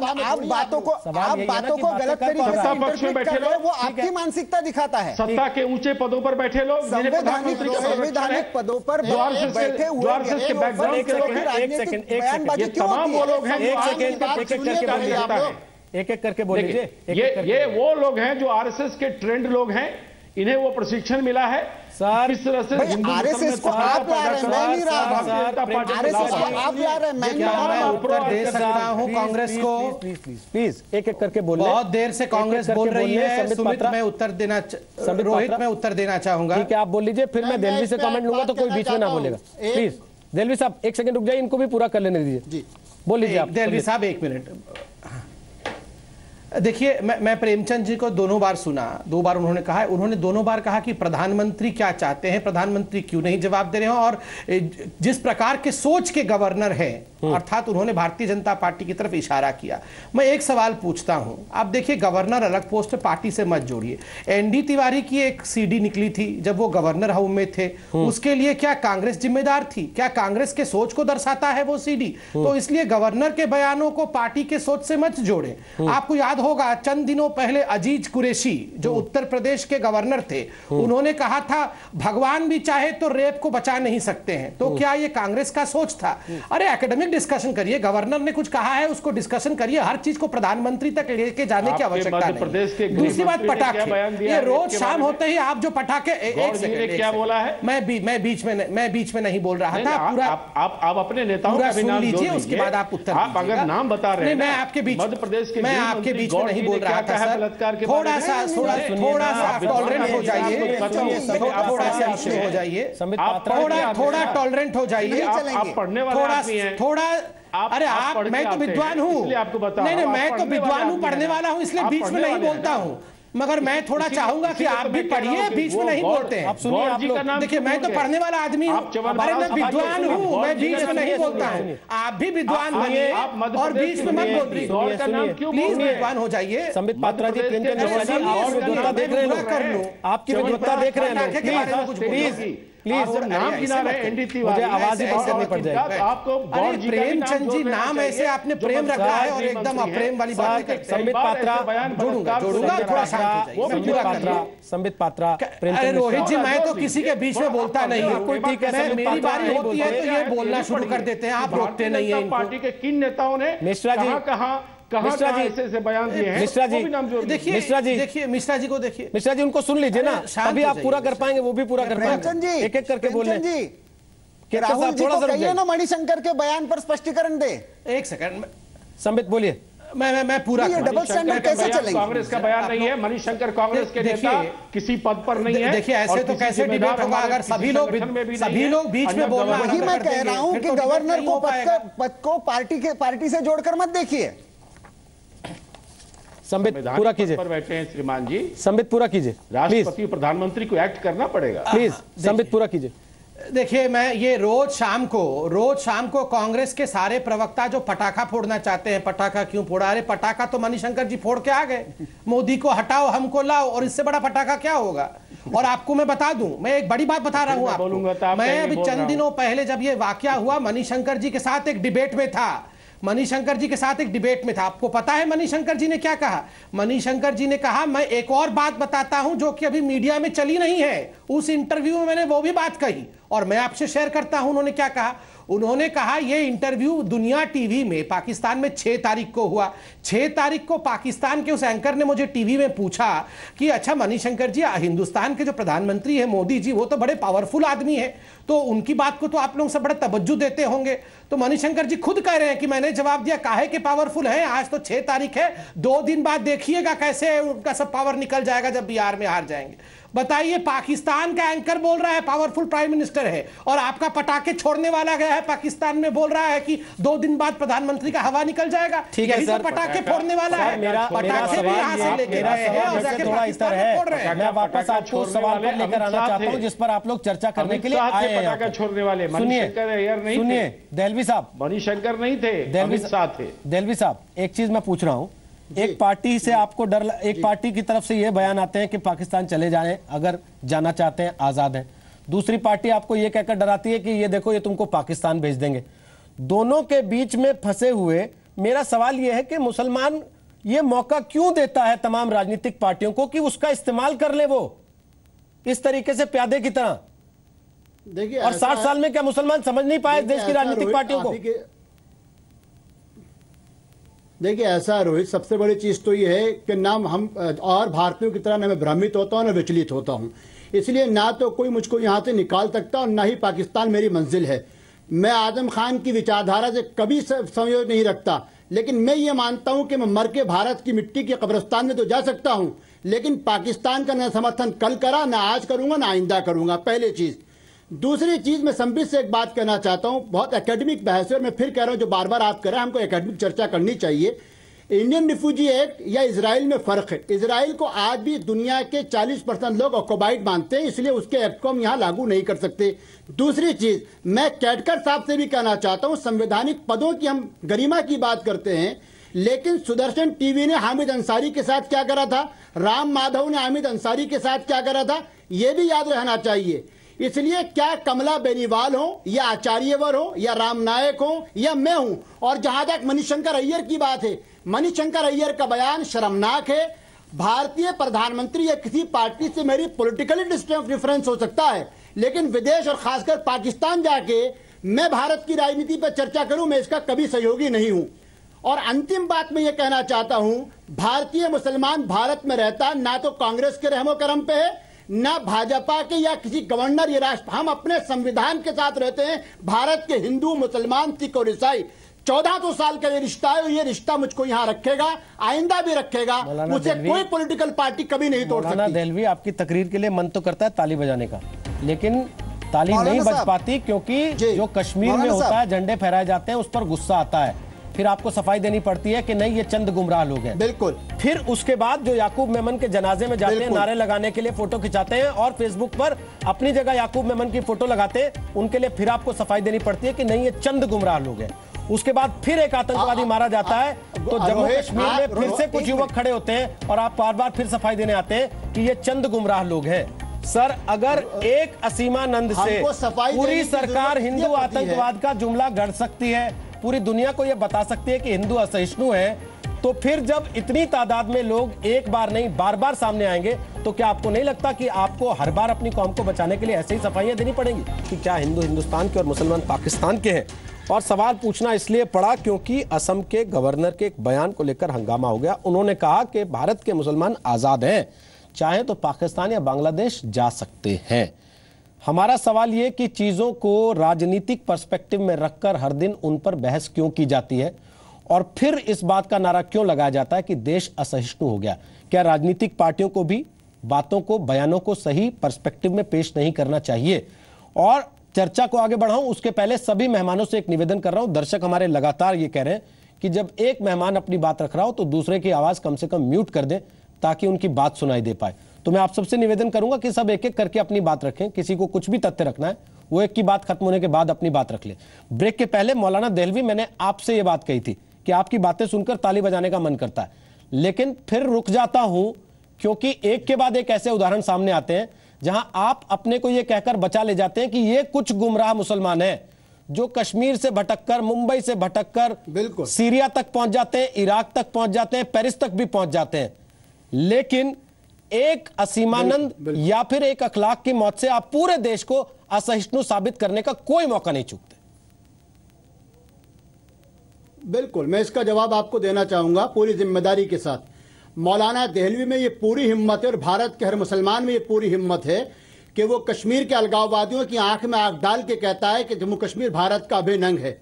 बातों को गलत तरीके से इंटरप्रेट कर रहे हो, वो आपकी मानसिकता दिखाता है। सत्ता के ऊंचे पदों पर बैठे लोग, संवैधानिक पदों पर बैठे हुए के बैकग्राउंड के लोग हैं। एक तमाम वो लोग हैं, एक एक करके बोल लीजिए। ये वो लोग हैं जो आरएसएस के ट्रेंड लोग हैं, इन्हें वो प्रशिक्षण मिला है। सर किस तरह से आरएसएस को आप ला रहे हैं, मैं नहीं रहा हूं। आरएसएस को आप ला रहे हैं, मैं नहीं रहा हूं। उत्तर दे सकता हूं कांग्रेस को? प्लीज एक एक करके बोलिए। बहुत देर से कांग्रेस बोल रही है। सुमित मैं उत्तर देना, रोहित मैं उत्तर देना चाहूंगा। ठीक है, आप बोल लीजिए, फिर मैं दिल्ली से कमेंट लूंगा तो कोई बीच में ना बोलेगा। प्लीज दिल्ली साहब 1 सेकंड रुक जाइए, इनको भी पूरा कर लेने दीजिए। बोल लीजिए आप। दिल्ली साहब 1 मिनट। देखिए, मैं प्रेमचंद जी को दोनों बार सुना, 2 बार उन्होंने कहा है, उन्होंने दोनों बार कहा कि प्रधानमंत्री क्या चाहते हैं, प्रधानमंत्री क्यों नहीं जवाब दे रहे हैं, और जिस प्रकार के सोच के गवर्नर हैं, अर्थात उन्होंने भारतीय जनता पार्टी की तरफ इशारा किया। मैं एक सवाल पूछता हूं, आप देखिए, गवर्नर अलग पोस्ट है, पार्टी से मत जोड़िए। एनडी तिवारी की एक सीडी निकली थी जब वो गवर्नर हाउस में थे, उसके लिए क्या कांग्रेस जिम्मेदार थी? क्या कांग्रेस के सोच को दर्शाता है वो सीडी? तो इसलिए गवर्नर के बयानों को पार्टी के सोच से मत जोड़े। आपको याद होगा, चंद दिनों पहले अजीज कुरैशी जो उत्तर प्रदेश के गवर्नर थे, उन्होंने कहा था भगवान भी चाहे तो रेप को बचा नहीं सकते हैं। तो क्या ये कांग्रेस का सोच था? अरे एकेडमिक डिस्कशन करिए, गवर्नर ने कुछ कहा है उसको डिस्कशन करिए, हर चीज को प्रधानमंत्री तक लेके जाने की आवश्यकता नहीं। दूसरी बात पटाखे, ये रोज शाम होते ही आप जो पटाखे, एक सेकंड क्या बोला है, मैं बीच में नहीं बोल रहा था, पूरा आप अपने नेताओं का नाम लीजिए, उसके बाद आप उत्तर। आप अगर नाम बता रहे हैं, मैं आपके बीच, मध्य प्रदेश के, मैं आपके बीच में नहीं बोल रहा था सर, थोड़ा सा टॉलरेंट हो जाइए, थोड़ा सा इश्यू हो जाइए, थोड़ा टॉलरेंट हो जाइए, आप पढ़ने वाले आदमी हैं, थोड़ा अरे आप, मैं तो विद्वान हूँ, नहीं मैं तो विद्वान हूँ, पढ़ने वाला हूँ, इसलिए बीच में नहीं बोलता हूँ, मगर मैं थोड़ा चाहूंगा कि आप भी पढ़िए, बीच में नहीं बोलते हैं। देखिए मैं तो पढ़ने वाला आदमी हूँ, अरे मैं विद्वान हूँ, मैं बीच में नहीं बोलता हूँ, आप भी विद्वान बनिए और बीच में मत बोलिए, प्लीज विद्वान हो जाइए। संबित पात्रा जी, विद्वत्ता देख रहे हैं, आपकी विद्वत्ता देख रहे हैं, प्लीज नाम गिना रहे एनडीटी, मुझे आवाज ही बंद करनी पड़ जाएगी आपको। प्रेमचंद जी नाम ऐसे आपने प्रेम रखा है और एकदम अप्रेम वाली बात करते हैं। संबित पात्रा, जोड़ूंगा थोड़ा शांत हो जाइए। संबित पात्रा, अरे रोहित जी, मैं तो किसी के बीच में बोलता नहीं हूँ, ठीक है, मेरी बारी होती है तो ये बोलना शुरू कर देते हैं, आप रोकते नहीं है। पार्टी के किन नेताओं ने मिश्रा जी ऐसे बयान दिए हैं? मिश्रा जी देखिए, मिश्रा जी को देखिए, मिश्रा जी उनको सुन लीजिए ना, तभी आप पूरा कर पाएंगे, वो भी पूरा कर पाएंगे, एक एक करके बोल रहे हैं। राहुल जी को कहिए ना मणिशंकर के बयान पर स्पष्टीकरण दे। एक सेकंड, संबित बोलिए। मैं पूरा, डबल स्टैंडर्ड कैसे चलेगा? कांग्रेस का बयान नहीं है, मणिशंकर कांग्रेस के नेता किसी पद पर नहीं है। देखिए ऐसे तो कैसे डिबेट होगा अगर सभी लोग बीच में बोलना। वही मैं कह रहा हूं कि गवर्नर को पद को पार्टी से जोड़कर मत देखिए। संबित पूरा कीजिए, पर बैठे हैं श्रीमान जी, संबित पूरा कीजिए, राष्ट्रपति प्रधानमंत्री को एक्ट करना पड़ेगा, प्लीज संबित पूरा कीजिए। देखिए मैं ये रोज शाम को कांग्रेस के सारे प्रवक्ता जो पटाखा फोड़ना चाहते हैं, पटाखा क्यों फोड़ा, अरे पटाखा तो मणिशंकर जी फोड़ के आ गए, मोदी को हटाओ हमको लाओ, और इससे बड़ा पटाखा क्या होगा। और आपको मैं बता दूं, मैं एक बड़ी बात बता रहा हूं आपको, मैं अभी चंद दिनों पहले जब ये वाकया हुआ, मणिशंकर जी के साथ एक डिबेट में था, आपको पता है मणिशंकर जी ने क्या कहा? मणिशंकर जी ने कहा मैं एक और बात बताता हूं जो कि अभी मीडिया में चली नहीं है, उस इंटरव्यू में मैंने वो भी बात कही और मैं आपसे शेयर करता हूं। उन्होंने क्या कहा? उन्होंने कहा ये इंटरव्यू दुनिया टीवी में पाकिस्तान में 6 तारीख को हुआ। 6 तारीख को पाकिस्तान के उस एंकर ने मुझे टीवी में पूछा कि अच्छा मणिशंकर जी, हिंदुस्तान के जो प्रधानमंत्री है मोदी जी, वो तो बड़े पावरफुल आदमी है, तो उनकी बात को तो आप लोग सब बड़े तवज्जो देते होंगे। तो मणिशंकर जी खुद कह रहे हैं कि मैंने जवाब दिया काहे के पावरफुल है, आज तो 6 तारीख है, 2 दिन बाद देखिएगा कैसे उनका सब पावर निकल जाएगा जब बिहार में हार जाएंगे। बताइए, पाकिस्तान का एंकर बोल रहा है पावरफुल प्राइम मिनिस्टर है, और आपका पटाखे छोड़ने वाला गया है पाकिस्तान में बोल रहा है कि 2 दिन बाद प्रधानमंत्री का हवा निकल जाएगा। ठीक है सर, पटाखे फोड़ने वाला है, पटाखे भी यहाँ से लेके गए हैं और जाके पाकिस्तान में फोड़ रहे हैं। मैं वापस आपको सवाल पर लेकर आना चाहता हूँ जिस पर आप लोग चर्चा करने के लिए आए हैं। पटाखा छोड़ने वाले सुनिए देहलवी साहब, मणिशंकर नहीं थे, देहलवी साहब एक चीज मैं पूछ रहा हूँ, एक पार्टी से आपको डर, एक पार्टी की तरफ से ये बयान आते हैं कि पाकिस्तान चले जाएं, अगर जाना चाहते हैं आजाद हैं, दूसरी पार्टी आपको ये कहकर डराती है कि ये देखो ये तुमको पाकिस्तान भेज देंगे। दोनों के बीच में फंसे हुए मेरा सवाल ये है कि मुसलमान ये मौका क्यों देता है तमाम राजनीतिक पार्टियों को कि उसका इस्तेमाल कर ले वो इस तरीके से प्यादे की तरह। देखिए, और 60 साल में क्या मुसलमान समझ नहीं पाए देश की राजनीतिक पार्टियों को? देखिए ऐसा रोहित, सबसे बड़ी चीज तो ये है कि ना हम और भारतीयों की तरह ना मैं भ्रमित होता हूँ ना विचलित होता हूँ, इसलिए ना तो कोई मुझको यहाँ से निकाल सकता और ना ही पाकिस्तान मेरी मंजिल है। मैं आजम खान की विचारधारा से कभी संयोग नहीं रखता, लेकिन मैं ये मानता हूँ कि मैं मर के भारत की मिट्टी के कब्रिस्तान में तो जा सकता हूँ, लेकिन पाकिस्तान का ना समर्थन कल करा, ना आज करूँगा, ना आइंदा करूँगा, पहली चीज़। दूसरी चीज, मैं संबित से एक बात कहना चाहता हूं, बहुत एकेडमिक बहस है और मैं फिर कह रहा हूं जो बार बार आप कह रहे हैं हमको एकेडमिक चर्चा करनी चाहिए। इंडियन रिफ्यूजी एक्ट या इजराइल में फर्क है। इजराइल को आज भी दुनिया के 40% लोग ऑक्युपाइड मानते हैं, इसलिए उसके एक्ट को हम यहाँ लागू नहीं कर सकते। दूसरी चीज, मैं कैटकर साहब से भी कहना चाहता हूँ, संवैधानिक पदों की हम गरिमा की बात करते हैं, लेकिन सुदर्शन टीवी ने हामिद अंसारी के साथ क्या करा था, राम माधव ने हामिद अंसारी के साथ क्या करा था, यह भी याद रहना चाहिए। इसलिए क्या कमला बेनीवाल हो या आचार्यवर हो या राम नायक हो या मैं हूं, और जहां तक मणिशंकर अय्यर की बात है, मणिशंकर अय्यर का बयान शर्मनाक है। भारतीय प्रधानमंत्री या किसी पार्टी से मेरी पॉलिटिकली डिफरेंस हो सकता है, लेकिन विदेश और खासकर पाकिस्तान जाके मैं भारत की राजनीति पर चर्चा करूं, मैं इसका कभी सहयोगी नहीं हूं। और अंतिम बात मैं ये कहना चाहता हूं, भारतीय मुसलमान भारत में रहता ना तो कांग्रेस के रहमो करम पे है, ना भाजपा के या किसी गवर्नर या राष्ट्र, हम अपने संविधान के साथ रहते हैं। भारत के हिंदू, मुसलमान, सिख और ईसाई 1400 साल का ये रिश्ता है, ये रिश्ता मुझको यहाँ रखेगा, आइंदा भी रखेगा, मुझे कोई पॉलिटिकल पार्टी कभी नहीं तोड़ सकती। देहलवी, आपकी तकरीर के लिए मन तो करता है ताली बजाने का, लेकिन ताली नहीं बज पाती, क्योंकि जो कश्मीर में होता है, झंडे फहराए जाते हैं, उस पर गुस्सा आता है, फिर आपको सफाई देनी पड़ती है कि नहीं ये चंद गुमराह लोग हैं। बिल्कुल। फिर उसके बाद जो याकूब मेमन के जनाजे में जाते हैं, नारे लगाने के लिए फोटो खिंचाते हैं और फेसबुक पर अपनी जगह याकूब मेमन की फोटो लगाते हैं, उनके लिए फिर आपको सफाई देनी पड़ती है कि नहीं ये चंद गुमराह लोग हैं। उसके बाद फिर एक आतंकवादी मारा जाता है, तो जम्मू कश्मीर में फिर से कुछ युवक खड़े होते हैं और आप बार बार फिर सफाई देने आते हैं कि ये चंद गुमराह लोग हैं। सर, अगर एक असीमानंद से पूरी सरकार हिंदू आतंकवाद का जुमला गढ़ सकती है, पूरी दुनिया को यह बता सकती है कि हिंदू असहिष्णु है, तो फिर जब इतनी तादाद में लोग एक बार नहीं बार बार सामने आएंगे, तो क्या आपको नहीं लगता कि आपको हर बार अपनी कौम को बचाने के लिए ऐसे ही सफाइयां देनी पड़ेंगी कि क्या हिंदू हिंदुस्तान के और मुसलमान पाकिस्तान के हैं? और सवाल पूछना इसलिए पड़ा क्योंकि असम के गवर्नर के एक बयान को लेकर हंगामा हो गया। उन्होंने कहा कि भारत के मुसलमान आजाद हैं, चाहे तो पाकिस्तान या बांग्लादेश जा सकते हैं। हमारा सवाल यह कि चीजों को राजनीतिक पर्सपेक्टिव में रखकर हर दिन उन पर बहस क्यों की जाती है और फिर इस बात का नारा क्यों लगाया जाता है कि देश असहिष्णु हो गया? क्या राजनीतिक पार्टियों को भी बातों को, बयानों को सही पर्सपेक्टिव में पेश नहीं करना चाहिए? और चर्चा को आगे बढ़ाऊं उसके पहले सभी मेहमानों से एक निवेदन कर रहा हूं। दर्शक हमारे लगातार ये कह रहे हैं कि जब एक मेहमान अपनी बात रख रहा हो तो दूसरे की आवाज कम से कम म्यूट कर दें ताकि उनकी बात सुनाई दे पाए। तो मैं आप सबसे निवेदन करूंगा कि सब एक एक करके अपनी बात रखें। किसी को कुछ भी तथ्य रखना है वो एक की बात खत्म होने के बाद अपनी बात रख ले। ब्रेक के पहले मौलाना देहलवी, मैंने आपसे ये बात कही थी कि आपकी बातें सुनकर ताली बजाने का मन करता है, लेकिन फिर रुक जाता हूं क्योंकि एक के बाद एक ऐसे उदाहरण सामने आते हैं जहां आप अपने को यह कहकर बचा ले जाते हैं कि ये कुछ गुमराह मुसलमान हैं जो कश्मीर से भटककर, मुंबई से भटककर बिल्कुल सीरिया तक पहुंच जाते हैं, इराक तक पहुंच जाते हैं, पेरिस तक भी पहुंच जाते हैं, लेकिन एक असीमानंद या फिर एक अखलाक की मौत से आप पूरे देश को असहिष्णु साबित करने का कोई मौका नहीं चूकते। बिल्कुल, मैं इसका जवाब आपको देना चाहूंगा पूरी जिम्मेदारी के साथ। मौलाना देहलवी में ये पूरी हिम्मत है और भारत के हर मुसलमान में ये पूरी हिम्मत है कि वो कश्मीर के अलगाववादियों की आंख में आंख डाल के कहता है कि जम्मू कश्मीर भारत का अभिन्न अंग है।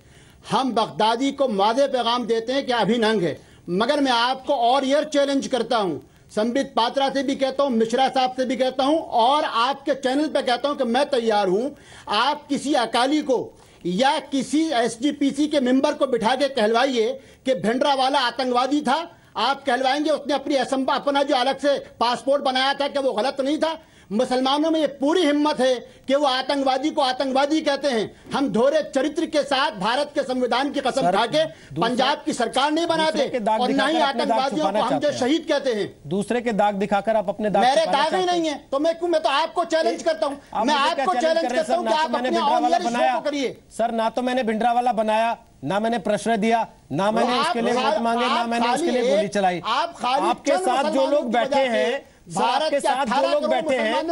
हम बगदादी को वादे पैगाम देते हैं कि अभिन्न अंग है, मगर मैं आपको और ये चैलेंज करता हूं, संबित पात्रा से भी कहता हूं, मिश्रा साहब से भी कहता हूं और आपके चैनल पे कहता हूं कि मैं तैयार हूं, आप किसी अकाली को या किसी एसजीपीसी के मेंबर को बिठा के कहलवाइए कि भिंडरावाला आतंकवादी था, आप कहलवाएंगे उसने अपना जो अलग से पासपोर्ट बनाया था कि वो गलत नहीं था। मुसलमानों में ये पूरी हिम्मत है कि वो आतंकवादी को आतंकवादी कहते हैं। हम धोरे चरित्र के साथ भारत के संविधान की कसम खा के पंजाब की सरकार नहीं बनाते और न ही आतंकवादियों को हम जो शहीद कहते हैं। दूसरे के दाग दिखाकर आप अपने दाग, मेरे दाग ही नहीं है तो मैं तो आपको चैलेंज करता हूं, मैं आपको चैलेंज करता हूं कि आप अपने ऑन शो करिए। सर, ना तो मैंने भिंडरावाला बनाया, ना मैंने प्रश्रय दिया, ना मैंने उसके लिए वोट मांगे, ना मैंने उसके लिए गोली चलाई। आपके साथ जो लोग बैठे हैं, आपके साथ जो लोग बैठे हैं,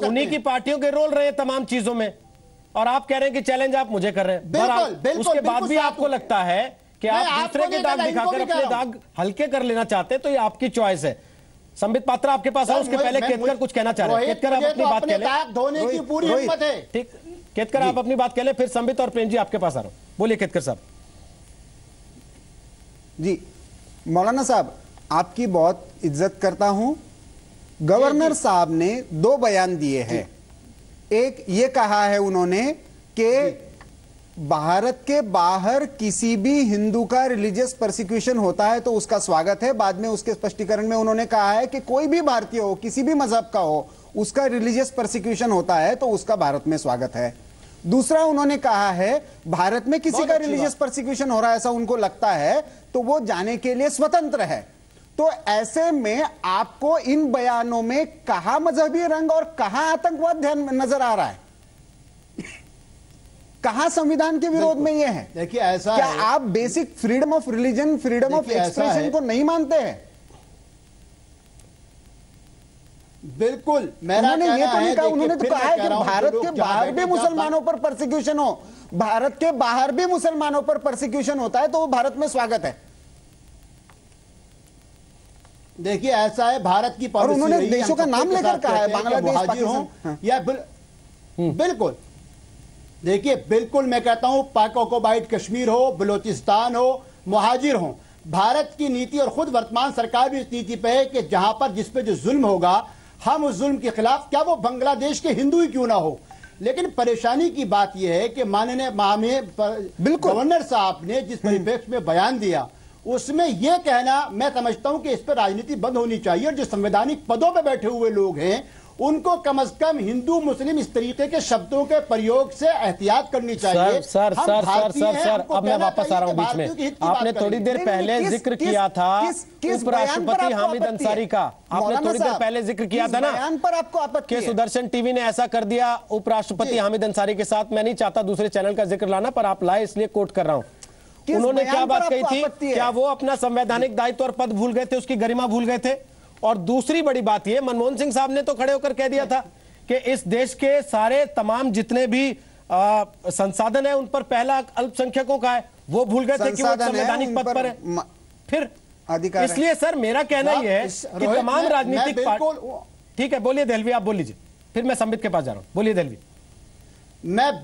उन्हीं की पार्टियों के रोल रहे तमाम चीजों में, और आप कह रहे हैं कि चैलेंज आप मुझे कर रहे हैं। उसके बाद भी आपको लगता है कि आप दूसरे के दाग दिखाकर अपने दाग हल्के कर लेना चाहते हैं, तो ये आपकी चॉइस है। संबित पात्रा आपके पास है, उसके पहले केतकर कुछ कहना चाह रहे हैं। केतकर, आप अपनी बात कह लें। ठीक, केतकर आप अपनी बात कह लें, फिर संबित और प्रेम जी आपके पास आ रहा हूं। बोलिए केतकर साहब। जी मौलाना साहब, आपकी बहुत इज्जत करता हूं। गवर्नर साहब ने दो बयान दिए हैं। एक ये कहा है उन्होंने कि भारत के बाहर किसी भी हिंदू का रिलीजियस परसिक्यूशन होता है तो उसका स्वागत है। बाद में उसके स्पष्टीकरण में उन्होंने कहा है कि कोई भी भारतीय हो, किसी भी मजहब का हो, उसका रिलीजियस परसिक्यूशन होता है तो उसका भारत में स्वागत है। दूसरा उन्होंने कहा है भारत में किसी का रिलीजियस परसिक्यूशन हो रहा है ऐसा उनको लगता है तो वो जाने के लिए स्वतंत्र है। तो ऐसे में आपको इन बयानों में कहां मजहबी रंग और कहां आतंकवाद ध्यान नजर आ रहा है? कहां संविधान के विरोध में ये है? देखिए ऐसा क्या है, आप basic freedom of religion, freedom of expression को नहीं मानते हैं? बिल्कुल मेरा उन्होंने ये तो नहीं कहा, उन्होंने तो फिर कहा मैं है कह कि रहा हूं, भारत जो के लोग बाहर भी जहां मुसलमानों पर परसिक्यूशन हो, भारत के बाहर भी मुसलमानों पर परसिक्यूशन होता है तो वो भारत में स्वागत है। देखिए ऐसा है, भारत की और पॉलिसी उन्होंने रही है, देशों का हम नाम सबके लेकर साथ कहा है, कहते हैं कि बांग्लादेश, मुहाजिर हों पाकिस्तान, या बिल्कुल देखिए बिल्कुल मैं कहता हूं पाक ऑक्युपाइड कश्मीर हो, बलूचिस्तान हो, मुहाजिर हो, भारत की नीति और खुद वर्तमान सरकार भी इस नीति पे है कि जहां पर जिस पे जो जुल्म होगा हम उस जुल्म के खिलाफ, क्या वो बांग्लादेश के हिंदू ही क्यों ना हो। लेकिन परेशानी की बात यह है कि माननीय गवर्नर साहब ने जिस परिप्रेक्ष्य में बयान दिया उसमें यह कहना, मैं समझता हूं कि इस पर राजनीति बंद होनी चाहिए और जो संवैधानिक पदों पर बैठे हुए लोग हैं उनको कम से कम हिंदू मुस्लिम इस तरीके के शब्दों के प्रयोग से एहतियात करनी चाहिए। सर अब मैं वापस आ रहा हूं बीच में। आपने थोड़ी देर पहले जिक्र किया था उपराष्ट्रपति हामिद अंसारी का, आपने थोड़ी देर पहले जिक्र किया था ना बयान पर आपको आपत्ति कि है? सुदर्शन टीवी ने ऐसा कर दिया उपराष्ट्रपति हामिद अंसारी के साथ। मैं नहीं चाहता दूसरे चैनल का जिक्र लाना, पर आप लाए इसलिए कोट कर रहा हूं। उन्होंने क्या बात कही थी? क्या वो अपना संवैधानिक दायित्व और पद भूल गए थे, उसकी गरिमा भूल गए थे? और दूसरी बड़ी बात यह, मनमोहन सिंह साहब ने तो खड़े होकर कह दिया था कि इस देश के सारे तमाम जितने भी संसाधन है उन पर पहला अल्पसंख्यकों का है। वो भूल गए थे कि वो संवैधानिक पद पर है। फिर इसलिए सर मेरा कहना यह है कि तमाम राजनीतिक पार्टी, ठीक है बोलिए दहलवी, आप बोल लीजिए, फिर मैं संबित के पास जा रहा हूं। बोलिए दहलवी। मैं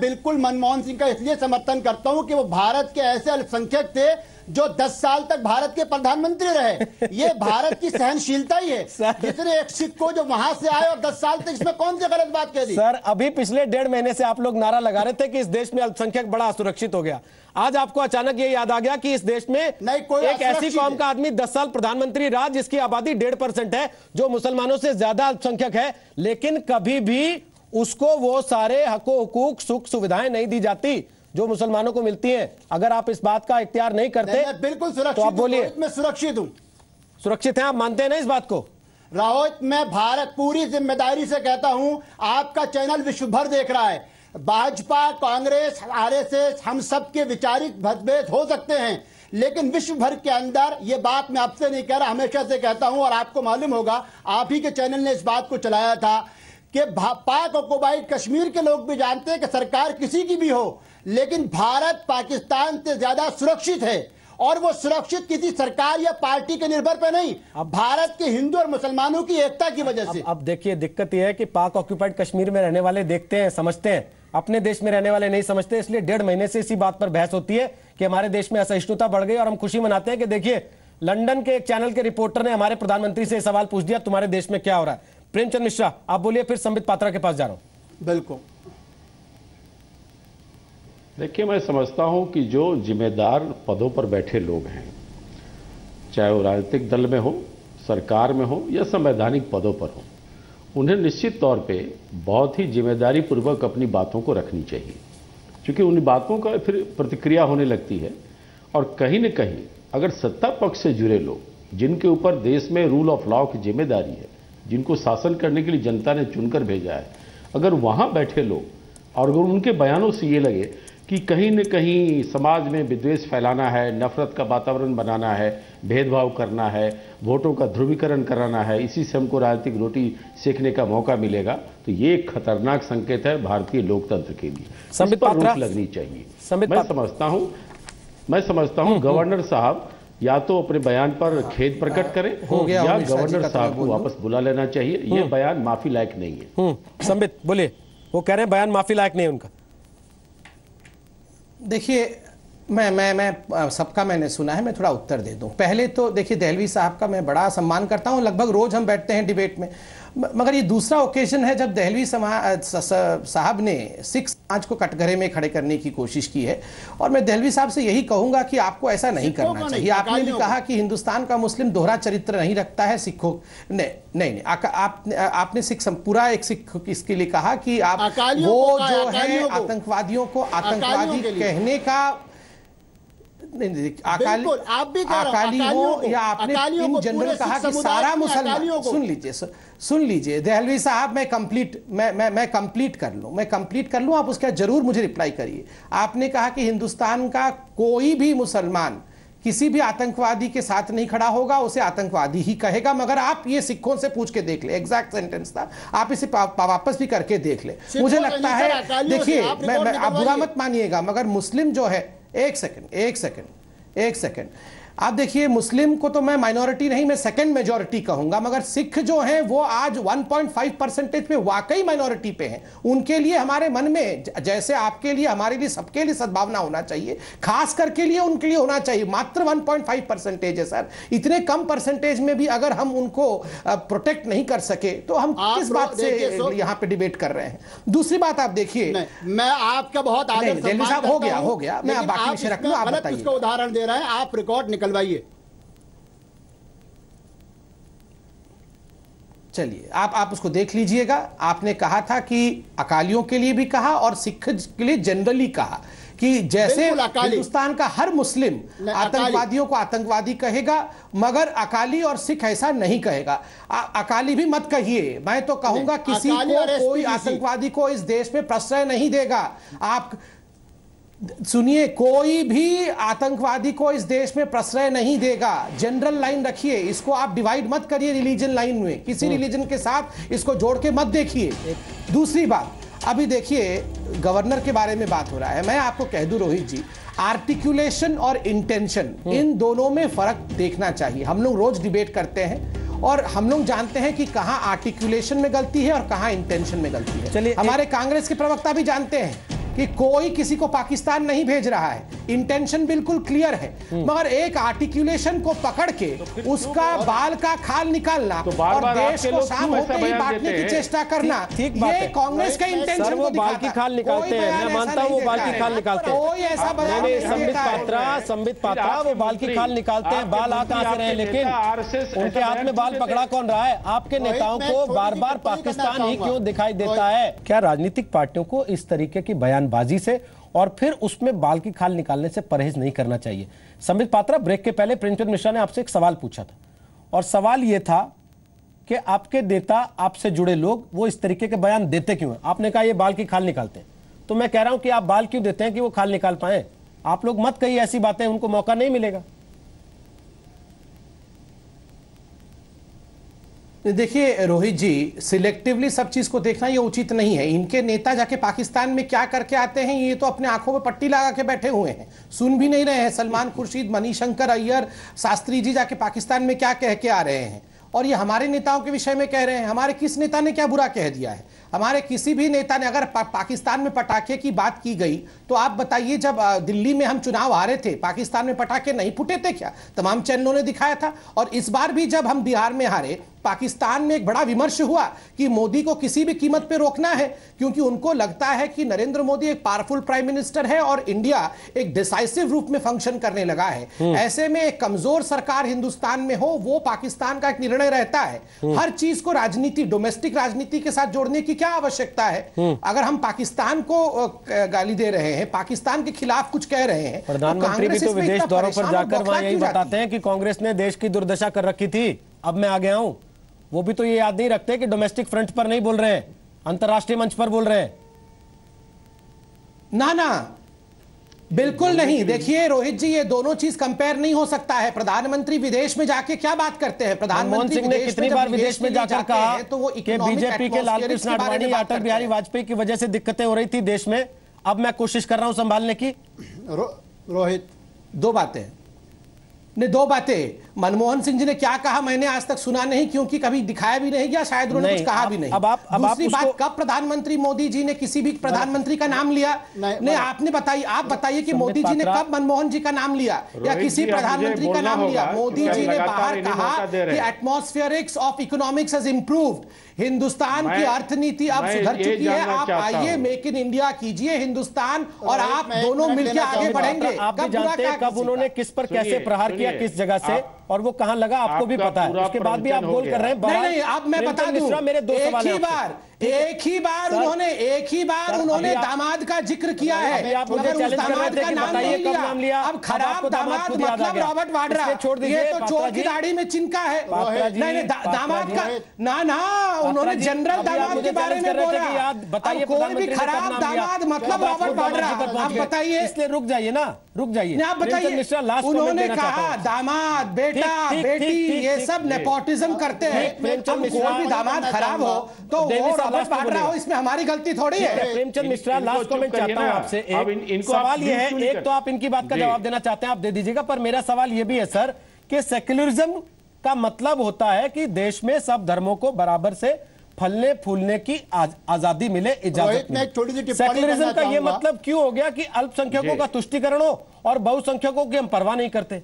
बिल्कुल मनमोहन सिंह का इसलिए समर्थन करता हूं कि वो भारत के ऐसे अल्पसंख्यक थे जो 10 साल तक भारत के प्रधानमंत्री रहे। ये भारत की सहनशीलता ही है। जितने एक सिख को जो वहां से आए और 10 साल तक, इसमें कौन सी गलत बात कह दी? सर अभी पिछले 1.5 महीने से आप लोग नारा लगा रहे थे कि इस देश में अल्पसंख्यक बड़ा असुरक्षित हो गया। आज आपको अचानक ये याद आ गया कि इस देश में एक ऐसी कौम का आदमी 10 साल प्रधानमंत्री रहा जिसकी आबादी 1.5% है, जो मुसलमानों से ज्यादा अल्पसंख्यक है, लेकिन कभी भी उसको वो सारे हकूक सुख सुविधाएं नहीं दी जाती जो मुसलमानों को मिलती हैं। अगर आप इस बात का इख्तियार नहीं करते मैं बिल्कुल सुरक्षित तो आप बोलिए। मैं सुरक्षित हूं। सुरक्षित हैं आप, मानते हैं ना इस बात को? रावत, मैं भारत पूरी जिम्मेदारी से कहता हूं, आपका चैनल विश्व भर देख रहा है। भाजपा, कांग्रेस, आरएसएस, हम सब के वैचारिक मतभेद हो सकते हैं, लेकिन विश्व भर के अंदर ये बात मैं आपसे नहीं कह रहा, हमेशा से कहता हूं और आपको मालूम होगा, आप ही के चैनल ने इस बात को चलाया था कि पाक ऑक्युपाइड कश्मीर के लोग भी जानते हैं कि सरकार किसी की भी हो, लेकिन भारत पाकिस्तान से ज्यादा सुरक्षित है। और वो सुरक्षित किसी सरकार या पार्टी के निर्भर पे नहीं, अब भारत के हिंदू और मुसलमानों की एकता की वजह से। अब देखिए दिक्कत यह है कि पाक ऑक्युपाइड कश्मीर में रहने वाले देखते हैं, समझते हैं, अपने देश में रहने वाले नहीं समझते। इसलिए 1.5 महीने से इसी बात पर बहस होती है कि हमारे देश में असहिष्णुता बढ़ गई। और हम खुशी मनाते हैं कि देखिए लंदन के एक चैनल के रिपोर्टर ने हमारे प्रधानमंत्री से सवाल पूछ दिया, तुम्हारे देश में क्या हो रहा है? प्रेमचंद मिश्रा आप बोलिए, फिर संबित पात्रा के पास जा रहा हूं। बिल्कुल। देखिए, मैं समझता हूं कि जो जिम्मेदार पदों पर बैठे लोग हैं, चाहे वो राजनीतिक दल में हो, सरकार में हो या संवैधानिक पदों पर हो, उन्हें निश्चित तौर पे बहुत ही जिम्मेदारी पूर्वक अपनी बातों को रखनी चाहिए, क्योंकि उन बातों का फिर प्रतिक्रिया होने लगती है। और कहीं न कहीं अगर सत्ता पक्ष से जुड़े लोग, जिनके ऊपर देश में रूल ऑफ लॉ की जिम्मेदारी है, जिनको शासन करने के लिए जनता ने चुनकर भेजा है, अगर वहां बैठे लोग और अगर उनके बयानों से ये लगे कि कहीं न कहीं समाज में विद्वेष फैलाना है, नफरत का वातावरण बनाना है, भेदभाव करना है, वोटों का ध्रुवीकरण कराना है, इसी से हमको राजनीतिक रोटी सेकने का मौका मिलेगा, तो ये एक खतरनाक संकेत है भारतीय लोकतंत्र के लिए। इस पर रोक लगनी चाहिए। मैं समझता हूं गवर्नर साहब या तो अपने बयान पर खेद प्रकट करें या गवर्नर साहब को वापस बुला लेना चाहिए। यह बयान माफी लायक नहीं है। संबित बोलिए, वो कह रहे हैं बयान माफी लायक नहीं है उनका। देखिए, मैं सबका मैंने सुना है, मैं थोड़ा उत्तर दे दूं। पहले तो देखिए, दहलवी साहब का मैं बड़ा सम्मान करता हूं, लगभग रोज हम बैठते हैं डिबेट में, मगर ये दूसरा ओकेजन है जब दहलवी साहब ने सिख समाज को कटघरे में खड़े करने की कोशिश की है। और मैं दहलवी साहब से यही कहूंगा कि आपको ऐसा नहीं करना चाहिए। आपने भी कहा कि हिंदुस्तान का मुस्लिम दोहरा चरित्र नहीं रखता है, सिखों नहीं, आपने सिख पूरा एक सिख इसके लिए कहा कि आप वो जो है आतंकवादियों को आतंकवादी कहने का बिल्कुल, आप भी कह रहे हो, अकाली हो या आपने अकालियों इन को जनरल पूरे कहा सिख कि समुदाय सारा में मुसलमान, अकालियों को। सुन लीजिए दहलवी साहब, मैं कंप्लीट कर लूं, आप उसका जरूर मुझे रिप्लाई करिए। आपने कहा कि हिंदुस्तान का कोई भी मुसलमान किसी भी आतंकवादी के साथ नहीं खड़ा होगा, उसे आतंकवादी ही कहेगा। मगर आप ये सिखों से पूछ के देख ले, एग्जैक्ट सेंटेंस था, आप इसे वापस भी करके देख ले। मुझे लगता है, देखिए, आप बुरा मत मानिएगा, मगर मुस्लिम जो है, एक सेकंड, आप देखिए, मुस्लिम को तो मैं माइनॉरिटी नहीं, मैं सेकंड मेजॉरिटी कहूंगा, मगर सिख जो हैं वो आज 1.5% पे वाकई माइनॉरिटी पे हैं। उनके लिए हमारे मन में, जैसे आपके लिए, हमारे लिए, सबके लिए सद्भावना होना चाहिए, खास करके लिए उनके लिए होना चाहिए। मात्र 1.5% है सर। इतने कम परसेंटेज में भी अगर हम उनको प्रोटेक्ट नहीं कर सके तो हम किस बात से यहां पे डिबेट कर रहे हैं। दूसरी बात आप देखिए, मैं आपका बहुत आदर सम्मान हो गया, मैं बाकी विषय रख लूं, आप बताइए। उसका उदाहरण दे रहे हैं, आप रिकॉर्ड निकलवाइए। चलिए, आप उसको देख लीजिएगा। आपने कहा था कि अकालियों के लिए भी कहा और सिख के लिए जनरली कहा कि जैसे हिंदुस्तान का हर मुस्लिम आतंकवादियों को आतंकवादी कहेगा, मगर अकाली और सिख ऐसा नहीं कहेगा। अकाली भी मत कहिए, मैं तो कहूंगा किसी को, कोई आतंकवादी को इस देश में प्रश्रय नहीं देगा। आप सुनिए, कोई भी आतंकवादी को इस देश में प्रश्रय नहीं देगा। जनरल लाइन रखिए, इसको आप डिवाइड मत करिए रिलीजन लाइन में, किसी रिलीजन के साथ इसको जोड़ के मत देखिए। दूसरी बात, अभी देखिए गवर्नर के बारे में बात हो रहा है, मैं आपको कह दूं रोहित जी, आर्टिकुलेशन और इंटेंशन, इन दोनों में फर्क देखना चाहिए। हम लोग रोज डिबेट करते हैं और हम लोग जानते हैं कि कहां आर्टिकुलेशन में गलती है और कहां इंटेंशन में गलती है। चलिए, हमारे कांग्रेस के प्रवक्ता भी जानते हैं कि कोई किसी को पाकिस्तान नहीं भेज रहा है, इंटेंशन बिल्कुल क्लियर है, मगर एक आर्टिकुलेशन को पकड़ के उसका बाल का खाल निकालना और देश को शाम होते ही बांटने की चेष्टा करना, ये कांग्रेस का इंटेंशन को बाल की खाल निकालते हैं। मैं मानता हूं वो बाल की खाल निकालते हैं। कोई ऐसा बयान नहीं देता। संबित पात्रा वो बाल की खाल निकालते हैं। बाल आ कहां से रहे, लेकिन उनके हाथ में बाल पकड़ा कौन रहा है? आपके नेताओं को बार बार पाकिस्तान ही क्यों दिखाई देता है? क्या राजनीतिक पार्टियों को इस तरीके की बयानबाजी से और फिर उसमें बाल की खाल निकालने से परहेज नहीं करना चाहिए? संबित पात्रा, ब्रेक के पहले प्रेमचंद मिश्रा ने आपसे एक सवाल पूछा था और सवाल यह था कि आपके नेता, आपसे जुड़े लोग, वो इस तरीके के बयान देते क्यों हैं? आपने कहा ये बाल की खाल निकालते हैं। तो मैं कह रहा हूं कि आप बाल क्यों देते हैं कि वो खाल निकाल पाए? आप लोग मत कहिए ऐसी बातें, उनको मौका नहीं मिलेगा। देखिए रोहित जी, सिलेक्टिवली सब चीज को देखना ये उचित नहीं है। इनके नेता जाके पाकिस्तान में क्या करके आते हैं, ये तो अपने आंखों में पट्टी लगा के बैठे हुए हैं, सुन भी नहीं रहे हैं। सलमान खुर्शीद, मणिशंकर अय्यर, शास्त्री जी जाके पाकिस्तान में क्या कह के आ रहे हैं, और ये हमारे नेताओं के विषय में कह रहे हैं। हमारे किस नेता ने क्या बुरा कह दिया है? हमारे किसी भी नेता ने, अगर पाकिस्तान में पटाखे की बात की गई तो आप बताइए, जब दिल्ली में हम चुनाव हारे थे, पाकिस्तान में पटाखे नहीं फूटे थे क्या? तमाम चैनलों ने दिखाया था। और इस बार भी जब हम बिहार में हारे, पाकिस्तान में एक बड़ा विमर्श हुआ कि मोदी को किसी भी कीमत पे रोकना है, क्योंकि उनको लगता है कि नरेंद्र मोदी एक पावरफुल प्राइम मिनिस्टर है और इंडिया एक डिसाइसिव रूप में फंक्शन करने लगा है। ऐसे में एक कमजोर सरकार हिंदुस्तान में हो, वो पाकिस्तान का एक निर्णय रहता है। हर चीज को राजनीति, डोमेस्टिक राजनीति के साथ जोड़ने की क्या आवश्यकता है? अगर हम पाकिस्तान को गाली दे रहे हैं, पाकिस्तान के खिलाफ कुछ कह रहे हैं, प्रधानमंत्री भी तो विदेश दौरों पर जाकर वहां यही बताते हैं कि कांग्रेस ने देश की दुर्दशा कर रखी थी, अब मैं आ गया हूं। वो भी तो ये याद नहीं रखते कि डोमेस्टिक फ्रंट पर नहीं बोल रहे हैं, अंतरराष्ट्रीय मंच पर बोल रहे हैं। ना, बिल्कुल नहीं। देखिए रोहित जी, ये दोनों चीज कंपेयर नहीं हो सकता है। प्रधानमंत्री विदेश में जाके क्या बात करते हैं? प्रधानमंत्री सिंह ने कितनी बार विदेश में जाकर कहा तो वो कि बीजेपी के लालकृष्ण आडवाणी, अटल बिहारी वाजपेयी की वजह से दिक्कतें हो रही थी देश में, अब मैं कोशिश कर रहा हूं संभालने की। रोहित, दो बातें। मनमोहन सिंह जी ने क्या कहा मैंने आज तक सुना नहीं, क्योंकि कभी दिखाया भी नहीं गया, शायद उन्होंने कुछ कहा भी नहीं। दूसरी बात, कब प्रधानमंत्री मोदी जी ने किसी भी प्रधानमंत्री का नाम लिया? नहीं, आपने बताइए, आप बताइए कि मोदी जी ने कब मनमोहन जी का नाम लिया या किसी प्रधानमंत्री का नाम लिया? मोदी जी ने बाहर कहा कि atmospherics of economics has improved, Hindustan की अर्थनीति अब सुधर चुकी है, आप आइए मेक इन इंडिया कीजिए, हिंदुस्तान और आप दोनों मिलकर आगे बढ़ेंगे। आप भी जानते हैं कब उन्होंने किस पर कैसे प्रहार किया, किस जगह से? और वो कहां लगा आपको भी पता है, उसके बाद भी आप गोल कर रहे हैं। नहीं, अब मैं बता दूं, मेरे दो सवाल हैं एक ही बार उन्होंने दामाद का जिक्र किया है, मगर उस दामाद का नाम नहीं लिया। अब खराब दामाद मतलब रॉबर्ट वाड्रा, ये तो चोर की दाढ़ी में चिनका है। नहीं, दामाद का ना उन्होंने जनरल दामाद के बारे में बोला। बताइए, कोई भी खराब दामाद मतलब रॉबर्ट वाड्रा। आप बताइए, इसलिए रुक जाइए। आप बताइए, उन्होंने कहा दामाद, बेटा, बेटी, ये सब नेपोटिज्म करते हैं। अब कोई भी दामाद खराब हो तो वो रॉबर्ट वाड्रा हो, इसमें हमारी गलती थोड़ी है। प्रेमचंद मिश्रा, लास्ट कमेंट चाहता हूं आपसे। एक सवाल ये है, एक तो आप इनकी बात का जवाब देना चाहते हैं, आप दे दीजिएगा, पर मेरा सवाल ये भी है सर कि सेक्युलरिज्म का मतलब होता है कि देश में सब धर्मों को बराबर से फलने फूलने की आजादी मिले, इजाजत मिले। सेक्युलरिज्म का ये मतलब क्यों हो गया कि अल्पसंख्यकों का तुष्टीकरण हो और बहुसंख्यकों की हम परवाह नहीं करते?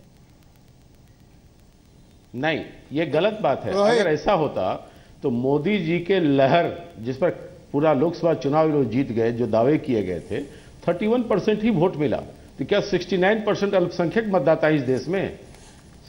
नहीं, ये गलत बात है। अगर ऐसा होता तो मोदी जी के लहर, जिस पर पूरा लोकसभा चुनाव लोग जीत गए, जो दावे किए गए थे, 31% ही वोट मिला। तो क्या 69% अल्पसंख्यक मतदाता इस देश में?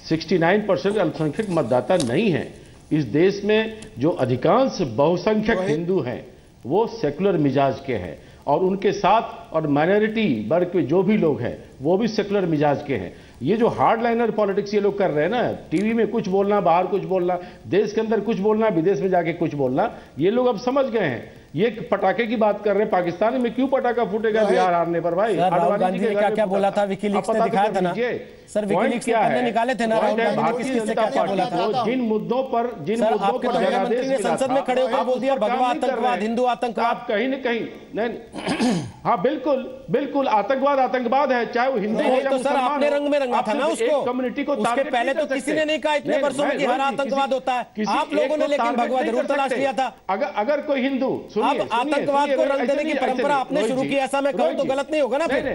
69% अल्पसंख्यक मतदाता नहीं है इस देश में। जो अधिकांश बहुसंख्यक हिंदू हैं वो सेकुलर मिजाज के हैं, और उनके साथ और माइनॉरिटी वर्ग के जो भी लोग हैं वो भी सेकुलर मिजाज के हैं। ये जो हार्डलाइनर पॉलिटिक्स ये लोग कर रहे हैं ना, टीवी में कुछ बोलना, बाहर कुछ बोलना, देश के अंदर कुछ बोलना, विदेश में जाके कुछ बोलना, ये लोग अब समझ गए हैं। ये पटाखे की बात कर रहे हैं, पाकिस्तान में क्यों पटाखा फूटेगा बिहार हारने पर? भाई राहुल गांधी ने क्या क्या बोला था, विकीलीक्स ने दिखाया था ना सर, विकीलीक्स ने निकाले थे ना राहुल गांधी ने, क्या बोला था? जिन मुद्दों पर प्रधानमंत्री ने संसद में खड़े होकर बोल दिया भगवा आतंकवाद, हिंदू आतंकवाद। आप कहीं न कहीं नहीं, हाँ बिल्कुल आतंकवाद है, चाहे वो हिंदू हो या मुसलमान। सर आपने रंग में रंगा था ना उसको, कम्युनिटी को। उसके पहले तो किसी ने नहीं कहा इतने वर्षों में कि हर आतंकवाद होता है, आप लोगों ने लेकिन भगवा जरूर तलाश लिया था। अगर कोई हिंदू, अब आतंकवाद को रंग देने की परंपरा आपने शुरू की, ऐसा मैं कहूं तो गलत नहीं होगा ना फिर?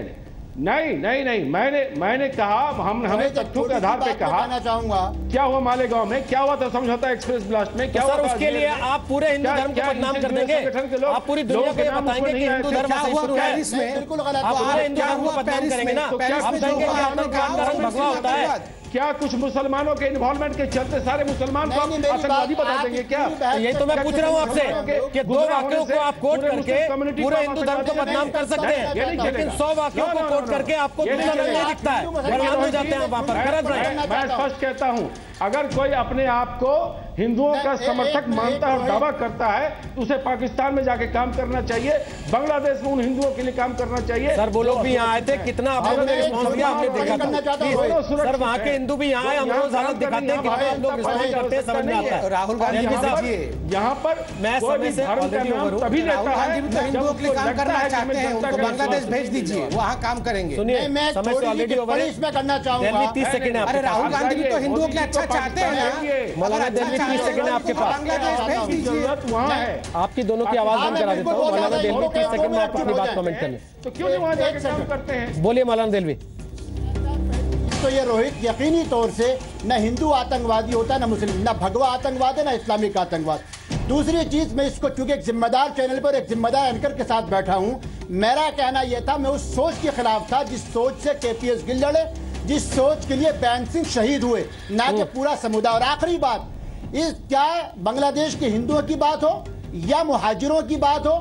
नहीं, मैंने कहा, हमने तथ्यों के आधार पे कहा। चाहूंगा क्या हुआ मालेगांव में, क्या हुआ था समझौता एक्सप्रेस ब्लास्ट में, क्या हुआ? उसके लिए आप पूरे हिंदू धर्म को बदनाम कर देंगे, आप पूरी दुनिया को बताएंगे कि हिंदू धर्म से शुरू है। बिल्कुल गलत। आप पूरे हिंदू धर्म को बदनाम करेंगे ना, आप कहेंगे कि आतंकवाद का रंग भगवा होता है। क्या कुछ मुसलमानों के इन्वॉल्वमेंट के चलते सारे मुसलमान को आतंकवादी बता देंगे क्या? ये तो मैं पूछ रहा हूँ आपसे कि 2 वाक्यों को आप कोट करके पूरे हिंदू धर्म को बदनाम कर सकते हैं, लेकिन 100 वाक्यों को कोट करके आपको दूसरा रंग नहीं दिखता है, बदनाम हो जाते हैं वहां पर। मैं स्पष्ट कहता हूँ, अगर कोई अपने आप को हिंदुओं का समर्थक मानता है और दावा करता है तो उसे पाकिस्तान में जाके काम करना चाहिए, बांग्लादेश में उन हिंदुओं के लिए काम करना चाहिए। सर वो लोग भी यहाँ आए थे, कितना आप लोगों ने रिस्पॉन्स दिया हमने देखा था। सर वहाँ के हिंदू भी यहाँ आए, हम रोज हालत दिखाते हैं, कितना हम लोग रिस्पॉन्स करते हैं, समझ में आता है। राहुल गांधी साहब यहाँ पर मैं समय से ऑलरेडी ओवर हूँ, तभी राहुल गांधी भी तो हिंदुओं के लिए काम करना चाहते हैं, उनको बांग्लादेश भेज दीजिए, वहाँ काम करेंगे। सुनिए समय से ऑलरेडी ओवर है, इसमें करना चाहूंगा 30 सेकंड है। अरे राहुल गांधी भी तो हिंदुओं के लिए अच्छा चाहते हैं ना। मौलाना दिल्ली 30 सेकंड है आपके पास, वहाँ है। आपकी दोनों की आवाज बंद करा देता हूँ। मौलाना दिल्ली 30 सेकंड में आप अपनी बात कमेंट करने, तो क्यों नहीं वहाँ जाके काम करते हैं? बोलिए मौलाना दिल्ली। तो ये रोहित यकीनी तौर से न हिंदू आतंकवादी होता है, न मुस्लिम, न भगवा आतंकवाद है, न इस्लामिक आतंकवाद। दूसरी चीज, मैं इसको चूंकि एक जिम्मेदार चैनल पर एक जिम्मेदार एंकर के साथ बैठा हूं, मेरा कहना यह था, मैं उस सोच के खिलाफ था जिस सोच से केपीएस गिल लड़े, जिस सोच के लिए बैन सिंह शहीद हुए, ना कि पूरा समुदाय। और आखिरी बात, इस क्या बांग्लादेश के हिंदुओं की बात हो या मुहाजिरों की बात हो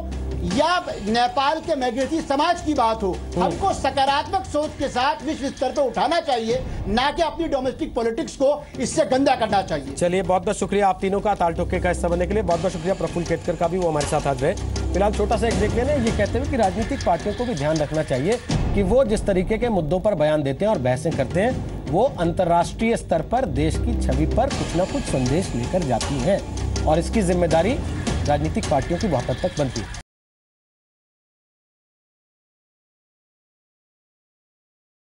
या नेपाल के मैग्रेटी समाज की बात हो, हमको सकारात्मक सोच के साथ विश्व स्तर पर उठाना चाहिए, ना कि अपनी डोमेस्टिक पॉलिटिक्स को इससे गंदा करना चाहिए। चलिए बहुत बहुत शुक्रिया आप तीनों का ताल ठोके का हिस्सा बनने के लिए। बहुत बहुत शुक्रिया प्रफुल्ल केतकर का भी, वो हमारे साथ आज रहे। फिलहाल छोटा सा एक ब्रेक लेने, ये कहते हुए कि राजनीतिक पार्टियों को भी ध्यान रखना चाहिए कि वो जिस तरीके के मुद्दों पर बयान देते हैं और बहसें करते हैं, वो अंतर्राष्ट्रीय स्तर पर देश की छवि पर कुछ ना कुछ संदेश लेकर जाती हैं, और इसकी जिम्मेदारी राजनीतिक पार्टियों की बहुत हद तक बनती है।